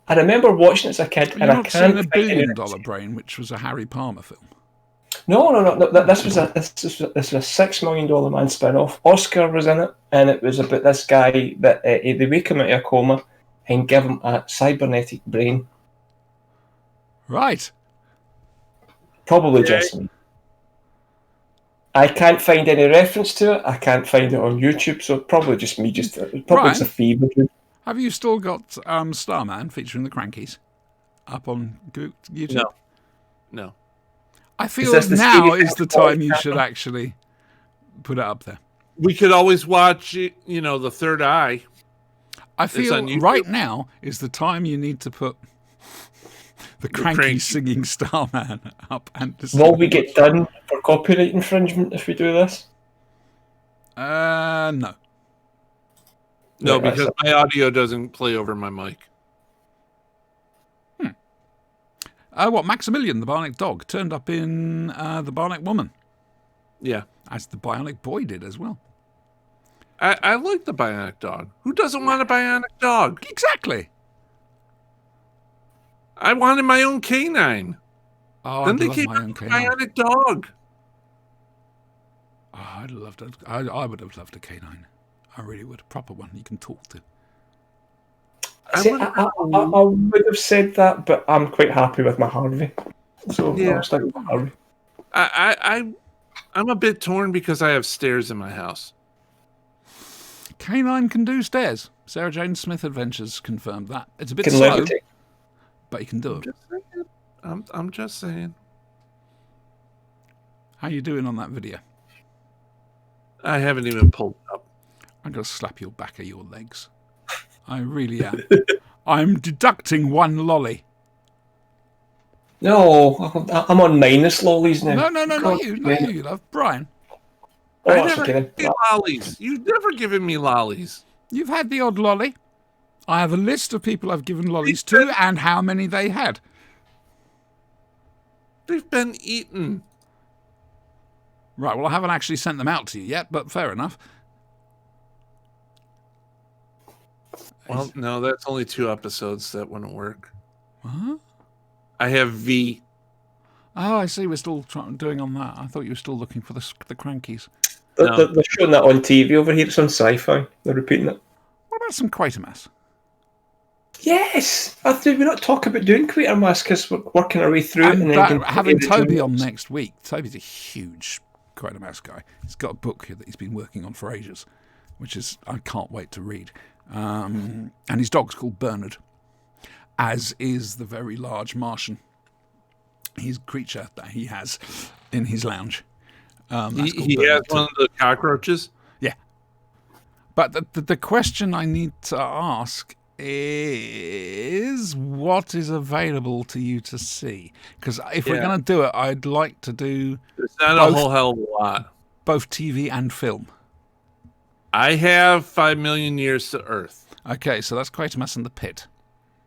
Speaker 4: I remember watching it as a kid,
Speaker 1: You're
Speaker 4: and I
Speaker 1: not
Speaker 4: can't
Speaker 1: seeing a
Speaker 4: find
Speaker 1: $1 billion
Speaker 4: any-
Speaker 1: Brain, which was a Harry Palmer film.
Speaker 4: No. This was a $6 Million Man spin-off. Oscar was in it, and it was about this guy that they wake him out of a coma and give him a cybernetic brain.
Speaker 1: Right.
Speaker 4: Probably
Speaker 3: Yeah.
Speaker 4: just me. I can't find any reference to it. I can't find it on YouTube, so probably just me. Probably
Speaker 1: Brian?
Speaker 4: it's a fever.
Speaker 1: Have you still got Starman featuring the Crankies? up on YouTube?
Speaker 3: No. No.
Speaker 1: I feel
Speaker 4: this the
Speaker 1: now
Speaker 4: Stevie
Speaker 1: is the
Speaker 4: Prince
Speaker 1: time you
Speaker 4: channel?
Speaker 1: should actually put it up there.
Speaker 3: We could always watch, The Third Eye.
Speaker 1: I feel
Speaker 3: on YouTube.
Speaker 1: right now is the time you need to put the cranky
Speaker 3: Cranky.
Speaker 1: singing Starman up and
Speaker 4: Will we get done for copyright infringement if we do this?
Speaker 1: No.
Speaker 3: No,
Speaker 4: Yeah, that's
Speaker 3: because my audio doesn't play over my mic.
Speaker 1: What, Maximilian, the Bionic Dog, turned up in The Bionic Woman,
Speaker 3: Yeah.
Speaker 1: as the Bionic Boy did as well.
Speaker 3: I like the bionic dog. Who doesn't want a bionic dog?
Speaker 1: Exactly.
Speaker 3: I wanted my own canine.
Speaker 1: Oh,
Speaker 3: Then
Speaker 1: I'd
Speaker 3: they
Speaker 1: love
Speaker 3: came
Speaker 1: my
Speaker 3: out
Speaker 1: own
Speaker 3: with a
Speaker 1: canine.
Speaker 3: bionic dog.
Speaker 1: Oh, I'd love to. I would have loved a canine. I really would. A proper one you can talk to.
Speaker 4: See, I would have said that, but I'm quite happy with my Harvey. So
Speaker 3: Yeah.
Speaker 4: I'll stick with my Harvey.
Speaker 3: I'm a bit torn because I have stairs in my house.
Speaker 1: Canine can do stairs. Sarah Jane Smith Adventures confirmed that. It's a bit
Speaker 4: Can
Speaker 1: slow,
Speaker 4: levitate.
Speaker 1: but you can do it.
Speaker 3: Just saying. I'm just saying.
Speaker 1: How you doing on that video?
Speaker 3: I haven't even pulled it up.
Speaker 1: I'm going to slap your back of your legs. I really am. I'm deducting one lolly.
Speaker 4: No, I'm on minus lollies now.
Speaker 1: No, not
Speaker 4: God,
Speaker 1: you.
Speaker 4: man.
Speaker 1: Not you, love. Brian,
Speaker 4: Oh,
Speaker 3: I
Speaker 4: that's
Speaker 3: never
Speaker 4: okay then.
Speaker 3: give you lollies. You've never given me lollies.
Speaker 1: you've had the odd lolly. I have a list of people I've given lollies to and how many they had.
Speaker 3: They've been eaten.
Speaker 1: Right, well, I haven't actually sent them out to you yet, but fair enough.
Speaker 3: Well, no, that's only 2 episodes. That wouldn't work.
Speaker 1: What?
Speaker 3: I have V.
Speaker 1: Oh, I see. We're still doing on that. I thought you were still looking for the crankies.
Speaker 3: No.
Speaker 4: They're showing that on TV over here. It's on Sci-Fi. They're repeating it.
Speaker 1: What about some Quatermass?
Speaker 4: Yes! Did we not talk about doing Quatermass because we're working our way through it?
Speaker 1: And
Speaker 4: And then
Speaker 1: that,
Speaker 4: can
Speaker 1: having
Speaker 4: the
Speaker 1: Toby
Speaker 4: original
Speaker 1: on
Speaker 4: ones?
Speaker 1: next week. Toby's a huge Quatermass guy. He's got a book that he's been working on for ages, which is I can't wait to read. And his dog's called Bernard, as is the very large Martian. His creature that he has in his lounge. That's called
Speaker 3: He has
Speaker 1: Bernard.
Speaker 3: one of the cockroaches.
Speaker 1: Yeah. But the question I need to ask is what is available to you to see? Because if we're
Speaker 3: Yeah.
Speaker 1: going to do it, I'd like to do
Speaker 3: It's not
Speaker 1: Both.
Speaker 3: a whole hell of a lot.
Speaker 1: both TV and film.
Speaker 3: I have 5 million years to Earth.
Speaker 1: Okay, so that's Quatermass and the Pit.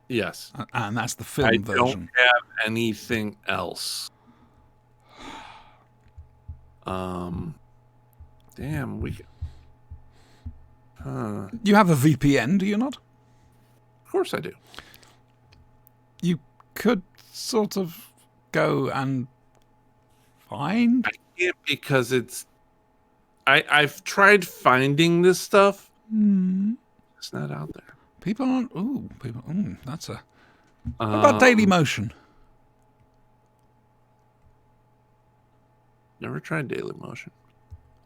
Speaker 3: Yes.
Speaker 1: And that's the film
Speaker 3: I
Speaker 1: version.
Speaker 3: don't have anything else. Damn,
Speaker 1: You have a VPN, do you not?
Speaker 3: of course I do.
Speaker 1: You could sort of go and find.
Speaker 3: I can't because I've tried finding this stuff. It's not out there.
Speaker 1: People aren't. Ooh, people. That's a. What about Daily Motion?
Speaker 3: Never tried Daily Motion.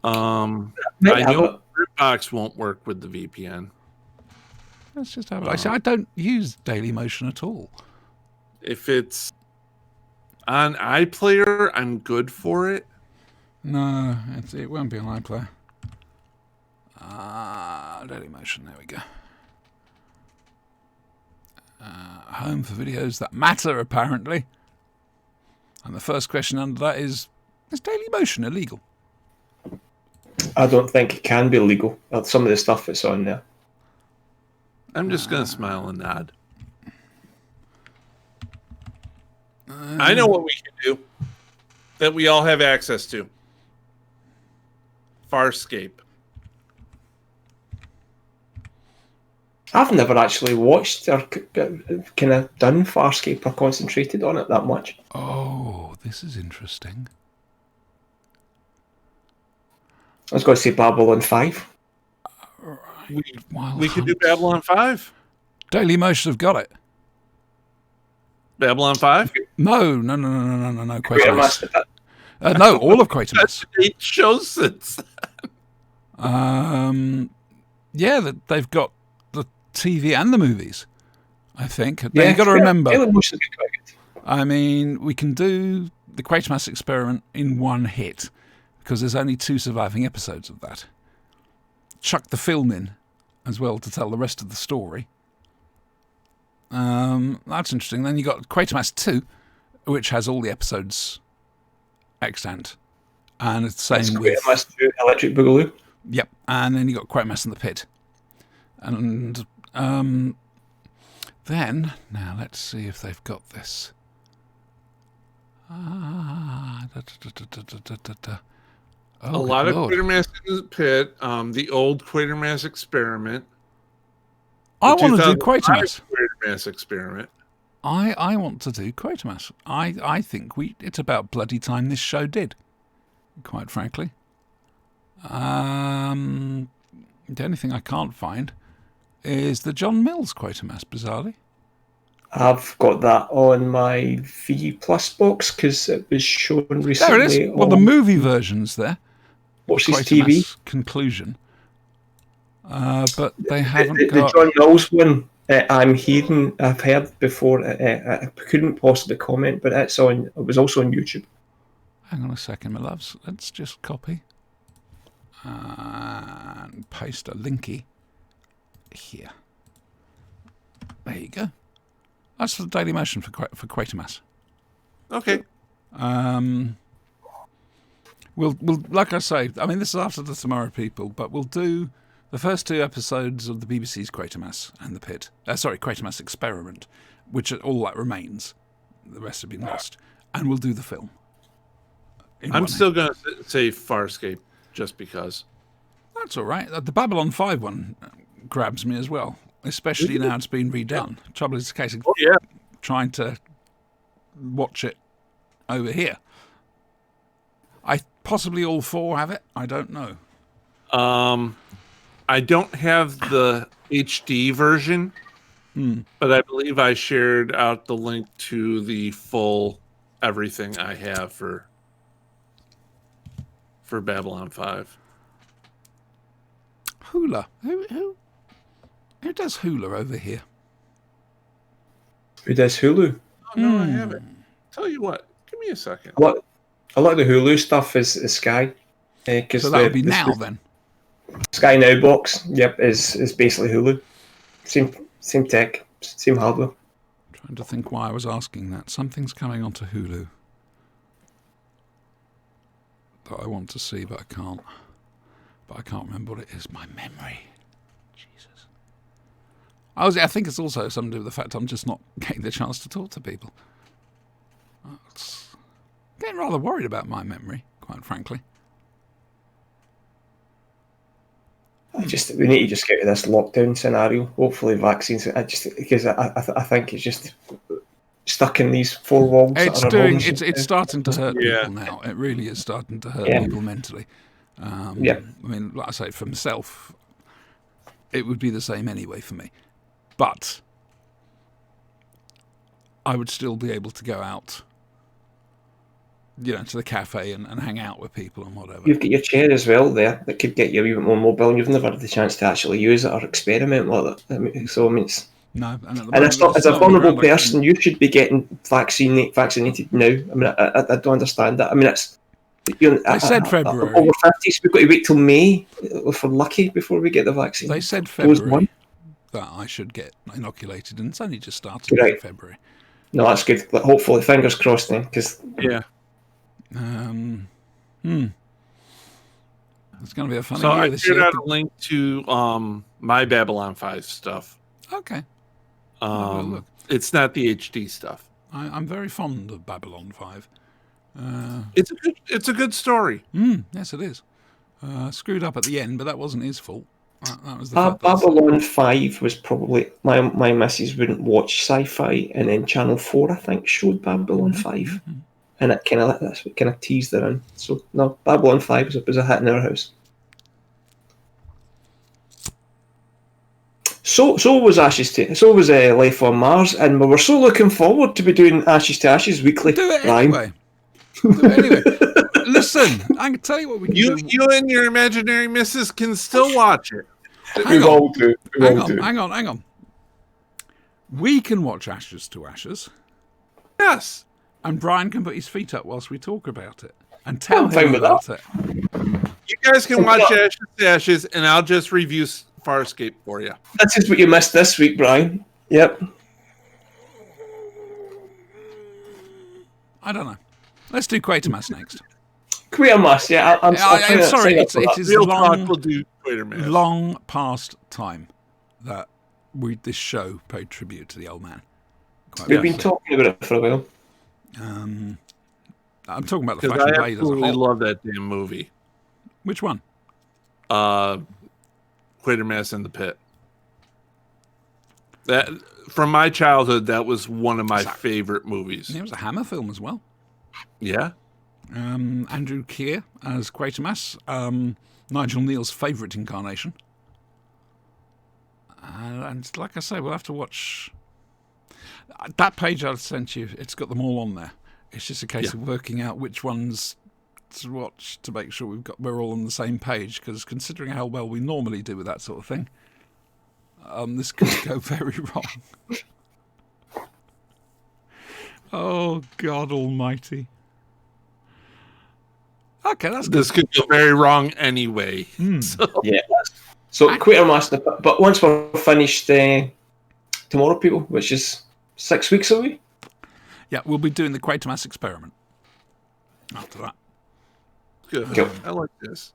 Speaker 4: Might
Speaker 3: I
Speaker 4: have
Speaker 3: know
Speaker 4: it.
Speaker 3: BritBox won't work with the VPN.
Speaker 1: Let's just have it. I don't use Daily Motion at all.
Speaker 3: If it's on iPlayer, I'm good for it.
Speaker 1: No, it won't be on iPlayer. Daily Motion, there we go. Home for videos that matter, apparently. And the first question under that is Daily Motion illegal?
Speaker 4: I don't think it can be legal. Some of the stuff that's on there.
Speaker 3: I'm just gonna smile and nod. I know what we can do that we all have access to. Farscape.
Speaker 4: I've never actually watched or kind of done Farscape or concentrated on it that much.
Speaker 1: Oh, this is interesting.
Speaker 4: I was going to say Babylon 5.
Speaker 1: Wild
Speaker 3: We could do
Speaker 1: Hunt.
Speaker 3: Babylon 5.
Speaker 1: Daily Motion have got it.
Speaker 3: Babylon 5?
Speaker 1: No.
Speaker 4: Wait, I must-
Speaker 1: Quatermass. No, all of Quatermass.
Speaker 3: That's 8 shows since.
Speaker 1: Yeah, they've got the TV and the movies. I think. But you've got to remember,
Speaker 4: Daily Motion is quite good.
Speaker 1: I mean, we can do the Quatermass experiment in one hit because there's only 2 surviving episodes of that. Chuck the film in as well to tell the rest of the story. That's interesting. Then you got Quatermass 2, which has all the episodes extant. And it's the same with...
Speaker 4: Quatermass 2, Electric Boogaloo.
Speaker 1: Yep. And then you got Quatermass in the Pit. And then, now let's see if they've got this. Oh,
Speaker 3: a lot of Quatermass in the Pit, the old Quatermass experiment.
Speaker 1: I want to do Quatermass.
Speaker 3: Quatermass experiment.
Speaker 1: I want to do Quatermass. I think it's about bloody time this show did, quite frankly. The only thing I can't find is the John Mills Quatermass, bizarrely.
Speaker 4: I've got that on my V Plus box because it was shown recently.
Speaker 1: There it is. Well, the movie version's there.
Speaker 4: What's his TV?
Speaker 1: Conclusion. But they haven't
Speaker 4: the
Speaker 1: got...
Speaker 4: John Mills one, I've heard before. I couldn't possibly comment, but it was also on YouTube.
Speaker 1: Hang on a second, my loves. Let's just copy and paste a linky here. There you go. That's for the Daily Motion for Quatermass.
Speaker 3: Okay.
Speaker 1: We'll like I say, I mean, this is after the Tomorrow People, but we'll do the first 2 episodes of the BBC's Quatermass and the Pit. Quatermass Experiment, which all that remains. The rest have been lost, and we'll do the film.
Speaker 3: I'm still going to say Farscape, just because.
Speaker 1: That's all right. The Babylon 5 one grabs me as well, especially now it's been redone. Trouble is, the case of trying to watch it over here. Possibly all 4 have it. I don't know.
Speaker 3: I don't have the HD version, but I believe I shared out the link to the full everything I have for Babylon 5.
Speaker 1: Hula. Who does Hula over here?
Speaker 4: Who does Hulu?
Speaker 3: Oh, no, I haven't. Tell you what, give me a second.
Speaker 4: A lot of the Hulu stuff is Sky.
Speaker 1: So that would be Now then.
Speaker 4: Sky Now box, yep, is basically Hulu. Same tech, same hardware.
Speaker 1: Trying to think why I was asking that. Something's coming onto Hulu that I want to see, but I can't. But I can't remember what it is. My memory. Jesus. I think it's also something to do with the fact I'm just not getting the chance to talk to people. It's getting rather worried about my memory, quite frankly.
Speaker 4: We need to just get to this lockdown scenario. Hopefully, vaccines. Because I think it's just stuck in these 4 walls.
Speaker 1: It's starting to hurt people now. It really is starting to hurt people mentally. I mean, like I say, for myself, it would be the same anyway for me. But I would still be able to go out, to the cafe and hang out with people and whatever.
Speaker 4: You've got your chair as well there that could get you a wee bit more mobile, and you've never had the chance to actually use it or experiment with it. It's... No,
Speaker 1: and
Speaker 4: it's not, as a vulnerable person, you should be getting vaccinated now. I mean, I don't understand that. I mean, it's...
Speaker 1: They said February.
Speaker 4: Over 50s, we've got to wait till May, if we're lucky, before we get the vaccine.
Speaker 1: They said February that I should get inoculated, and it's only just started in February.
Speaker 4: No, that's good. Hopefully, fingers crossed then, because...
Speaker 3: Yeah.
Speaker 1: It's going to be a funny
Speaker 3: year.
Speaker 1: So I
Speaker 3: shared out a link to my Babylon 5 stuff.
Speaker 1: Okay.
Speaker 3: It's not the HD stuff.
Speaker 1: I'm very fond of Babylon 5.
Speaker 3: It's a good story.
Speaker 1: Yes, it is. Screwed up at the end, but that wasn't his fault. That was the
Speaker 4: Babylon 5 was probably... My missus wouldn't watch sci-fi, and then Channel 4, I think, showed Babylon 5. And it that's what kind of teased her in. So, no, Babylon 5 was a hit in our house. So was Life on Mars, and we were so looking forward to be doing Ashes to Ashes weekly.
Speaker 1: Do it anyway. Listen, I can tell you what we can do.
Speaker 3: You and your imaginary missus can still watch it.
Speaker 1: Hang on. We can watch Ashes to Ashes,
Speaker 3: Yes.
Speaker 1: and Brian can put his feet up whilst we talk about it and tell
Speaker 4: I'm fine
Speaker 1: him
Speaker 4: with
Speaker 1: about
Speaker 4: that.
Speaker 1: it.
Speaker 3: You guys can watch Ashes to Ashes, and I'll just review Farscape for you.
Speaker 4: This is what you missed this week, Brian. Yep.
Speaker 1: I don't know. Let's do Quatermass next.
Speaker 4: Quatermass, yeah. I'm
Speaker 1: sorry, it is
Speaker 3: Real talk
Speaker 1: long,
Speaker 3: will do Quatermass.
Speaker 1: long past time that this show paid tribute to the old man. Quite
Speaker 4: We've been
Speaker 1: frankly.
Speaker 4: talking about it for a while.
Speaker 1: I'm talking about the
Speaker 3: Because
Speaker 1: Flash and
Speaker 3: I
Speaker 1: Blade as a
Speaker 3: absolutely
Speaker 1: whole.
Speaker 3: love that damn movie.
Speaker 1: Which one?
Speaker 3: Quatermass in the Pit. That from my childhood, that was one of my favorite movies.
Speaker 1: It was a Hammer film as well.
Speaker 3: Yeah.
Speaker 1: Andrew Keir as Quatermass. Nigel Neal's favourite incarnation. And like I say, we'll have to watch that page I sent you. It's got them all on there. It's just a case of working out which ones to watch to make sure we're all on the same page. Because considering how well we normally do with that sort of thing, this could go very wrong. Oh God Almighty! Okay, that's good.
Speaker 3: This could go very wrong anyway. So,
Speaker 4: Yeah. So Quatermass, but once we're finished tomorrow, people, which is 6 weeks away.
Speaker 1: Yeah, we'll be doing the Quatermass experiment after that.
Speaker 3: good.
Speaker 4: Cool.
Speaker 3: I like this.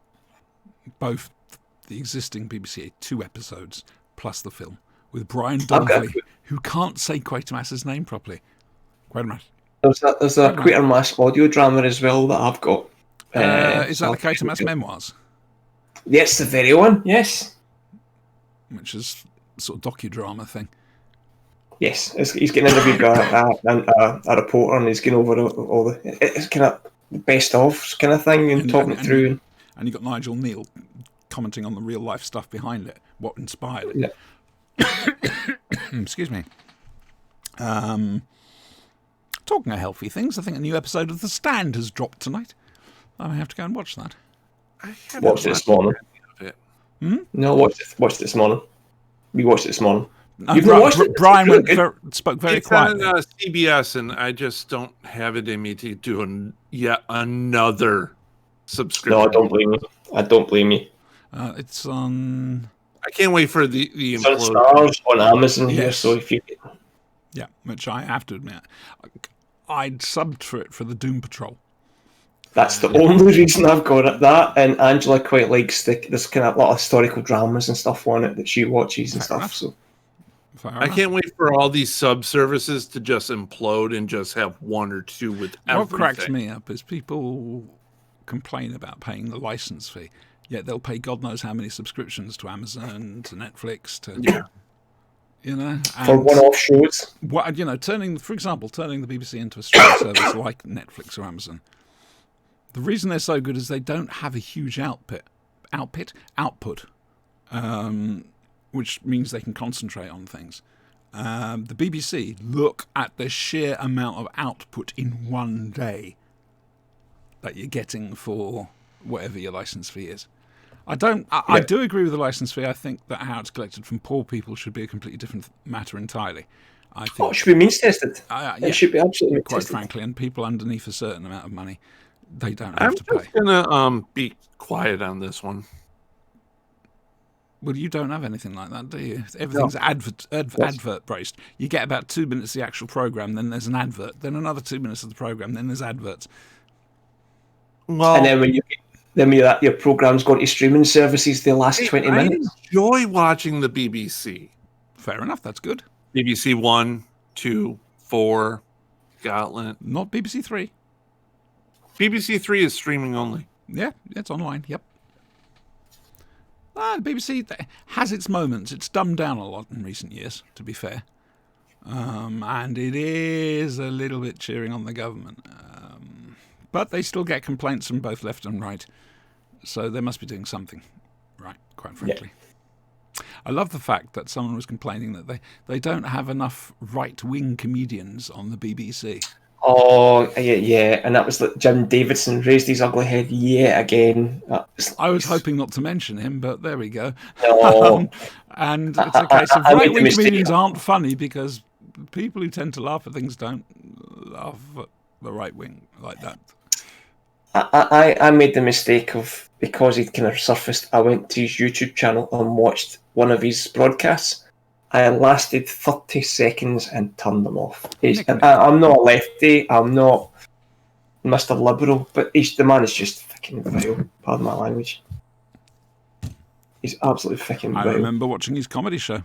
Speaker 1: Both the existing BBC 2 episodes plus the film with Brian
Speaker 4: Okay.
Speaker 1: Donnelly, who can't say Quatermass's name properly. Quatermass.
Speaker 4: There's a Quatermass audio drama as well that I've got.
Speaker 1: Is that the Quatermass memoirs?
Speaker 4: Yes, the very one. Yes.
Speaker 1: Which is a sort of docudrama thing.
Speaker 4: Yes, he's getting interviewed by a reporter, and he's going over all the it's kind of best of kind of thing and talking it through.
Speaker 1: And you got Nigel Neal commenting on the real life stuff behind it, what inspired it.
Speaker 4: Yeah.
Speaker 1: Excuse me. Talking of healthy things, I think a new episode of The Stand has dropped tonight. I may have to go and watch that.
Speaker 3: I haven't
Speaker 4: Watched it this morning.
Speaker 3: any of it.
Speaker 4: No, watched it this morning. We watched it this morning.
Speaker 1: No,
Speaker 4: You've not watched it?
Speaker 1: Brian
Speaker 4: It's really
Speaker 1: spoke very
Speaker 3: It's on
Speaker 1: quietly.
Speaker 3: CBS, and I just don't have it in me to do yet another subscription.
Speaker 4: No, I don't blame you. I don't blame you.
Speaker 1: It's on...
Speaker 3: I can't wait for the
Speaker 4: It's on
Speaker 3: implosion.
Speaker 4: Stars on Amazon here,
Speaker 1: Yes.
Speaker 4: so if you
Speaker 1: Yeah, which I have to admit. I'd subbed for it for the Doom Patrol.
Speaker 4: that's the only reason I've got it. That and Angela quite likes this kind of lot of historical dramas and stuff on it that she watches and
Speaker 1: Fair
Speaker 4: stuff.
Speaker 1: enough.
Speaker 4: So
Speaker 1: Fair
Speaker 3: I
Speaker 1: enough.
Speaker 3: can't wait for all these sub services to just implode and just have one or two with everything.
Speaker 1: What cracks me up is people complain about paying the license fee, yet they'll pay God knows how many subscriptions to Amazon, to Netflix, to you know,
Speaker 4: for
Speaker 1: and
Speaker 4: one-off shows,
Speaker 1: what, you know, for example, turning the BBC into a streaming service like Netflix or Amazon. The reason they're so good is they don't have a huge output, which means they can concentrate on things. The BBC, look at the sheer amount of output in one day that you're getting for whatever your license fee is. I do agree with the license fee. I think that how it's collected from poor people should be a completely different matter entirely. I think,
Speaker 4: it should be means tested.
Speaker 1: yeah,
Speaker 4: It should be absolutely
Speaker 1: quite
Speaker 4: tested.
Speaker 1: frankly, and people underneath a certain amount of money, they don't
Speaker 3: I'm
Speaker 1: have to pay.
Speaker 3: just gonna be quiet on this one.
Speaker 1: Well, you don't have anything like that, do you? Everything's advert based. You get about 2 minutes of the actual program, then there's an advert, then another 2 minutes of the program, then there's adverts.
Speaker 3: Well,
Speaker 4: And then when your program's going to streaming services, the last 20
Speaker 3: I
Speaker 4: minutes.
Speaker 3: enjoy watching the BBC.
Speaker 1: Fair enough, that's good.
Speaker 3: BBC 1, 2, 4, Scotland.
Speaker 1: Not BBC Three.
Speaker 3: BBC 3 is streaming only.
Speaker 1: Yeah, it's online. Yep. The BBC has its moments. It's dumbed down a lot in recent years, to be fair. And it is a little bit cheering on the government. But they still get complaints from both left and right. So they must be doing something right, quite frankly. I love the fact that someone was complaining that they don't have enough right-wing comedians on the BBC.
Speaker 4: Oh, yeah, and that was like Jim Davidson raised his ugly head yet again.
Speaker 1: I was hoping not to mention him, but there we go.
Speaker 4: No.
Speaker 1: And it's a case of
Speaker 4: I made the
Speaker 1: right-wing
Speaker 4: mistake.
Speaker 1: comedians aren't funny because people who tend to laugh at things don't laugh at the right wing like that.
Speaker 4: I made the mistake of, because he'd kind of surfaced, I went to his YouTube channel and watched one of his broadcasts. I lasted 30 seconds and turned them off. I'm not a lefty, I'm not Mr. Liberal, but the man is just fucking vile, pardon my language. He's absolutely fucking vile.
Speaker 1: I remember watching his comedy show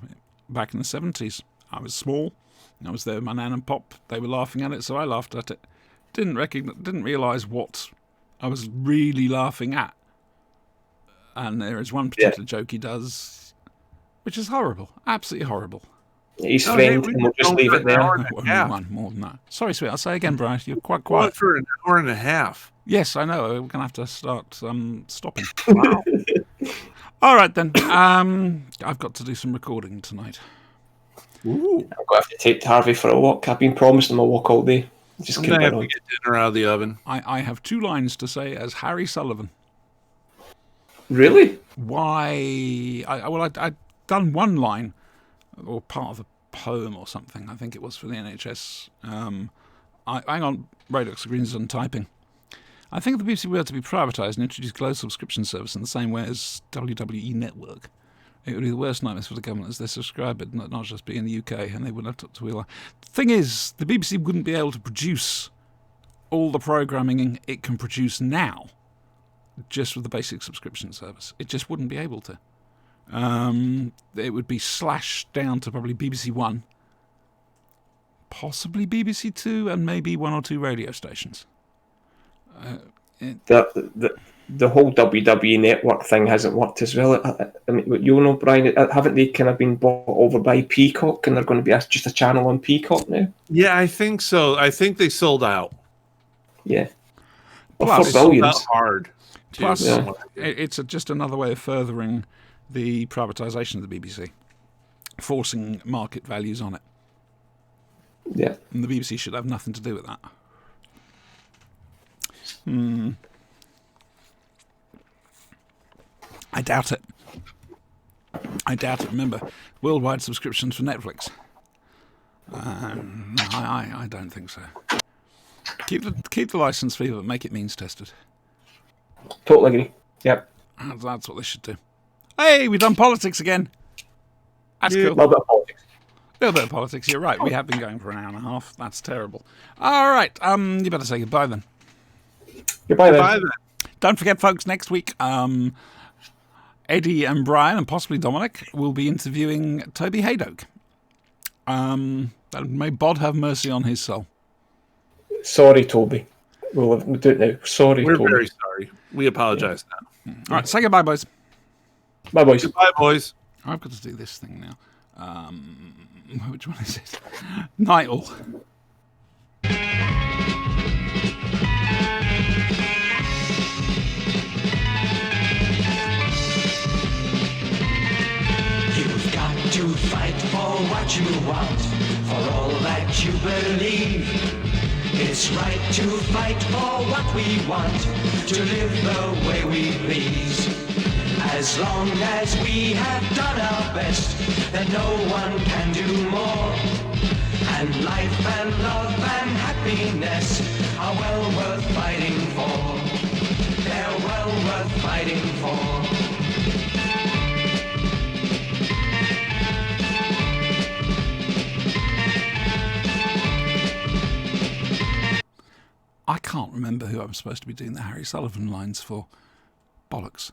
Speaker 1: back in the 70s. I was small. I was there with my nan and pop. They were laughing at it, so I laughed at it. Didn't realise what I was really laughing at. And there is one particular joke he does, which is horrible. Absolutely horrible.
Speaker 4: His friend, and we'll just leave it there.
Speaker 1: One more than that. Sorry, sweet. I'll say again, Brian. You're quite quiet.
Speaker 3: For an hour and a half.
Speaker 1: Yes, I know. We're going to have to start stopping. Wow. All right, then. I've got to do some recording tonight.
Speaker 3: Ooh.
Speaker 4: I'm going to have to take Harvey for a walk. I've been promised him a walk all day.
Speaker 3: I'm going to have to get dinner out of the oven.
Speaker 1: I have 2 lines to say as Harry Sullivan.
Speaker 4: Really?
Speaker 1: Why? I'd done 1 line, or part of a poem or something. I think it was for the NHS. Hang on, Radix agrees on typing. I think the BBC were to be privatised and introduce closed subscription service in the same way as WWE Network. It would be the worst nightmares for the government as their subscriber not just be in the UK, and they wouldn't have to wheel. The thing is, the BBC wouldn't be able to produce all the programming it can produce now just with the basic subscription service. It just wouldn't be able to. It would be slashed down to probably BBC One, possibly BBC Two, and maybe 1 or 2 radio stations.
Speaker 4: The whole WWE Network thing hasn't worked as well. I mean, you know, Brian, haven't they kind of been bought over by Peacock, and they're going to be just a channel on Peacock now?
Speaker 3: Yeah, I think so. I think they sold out.
Speaker 4: Yeah.
Speaker 1: Plus,
Speaker 4: for billions.
Speaker 3: Sold out hard.
Speaker 1: Plus, it's just another way of furthering the privatisation of the BBC, forcing market values on it.
Speaker 4: Yeah.
Speaker 1: And the BBC should have nothing to do with that. I doubt it. Remember, worldwide subscriptions for Netflix. I don't think so. Keep the license fee, but make it means tested.
Speaker 4: Totally agree. Yep.
Speaker 1: That's what they should do. Hey, we've done politics again. That's cool.
Speaker 4: A little bit of politics.
Speaker 1: A little bit of politics. You're right. We have been going for an hour and a half. That's terrible. All right. You better say goodbye then.
Speaker 4: Goodbye then.
Speaker 1: Don't forget, folks. Next week, Eddie and Brian and possibly Dominic will be interviewing Toby Hadoke. May God have mercy on his soul.
Speaker 4: Sorry, Toby. We'll do it now. Sorry,
Speaker 3: We're
Speaker 4: Toby.
Speaker 3: very sorry. We apologize now.
Speaker 1: All right. Say goodbye, boys.
Speaker 4: Bye, boys.
Speaker 3: Goodbye, boys.
Speaker 1: I've got to do this thing now. Which one is it? Nightle.
Speaker 2: You've got to fight for what you want, for all that you believe. It's right to fight for what we want, to live the way we please. As long as we have done our best, then no one can do more. And life and love and happiness are well worth fighting for. They're well worth fighting for.
Speaker 1: I can't remember who I'm supposed to be doing the Harry Sullivan lines for. Bollocks.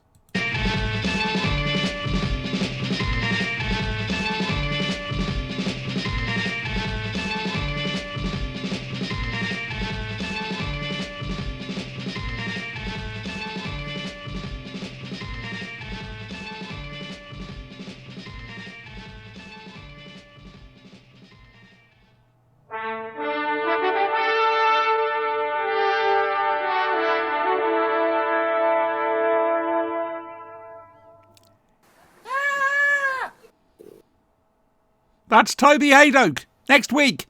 Speaker 1: That's Toby Hadoke next week.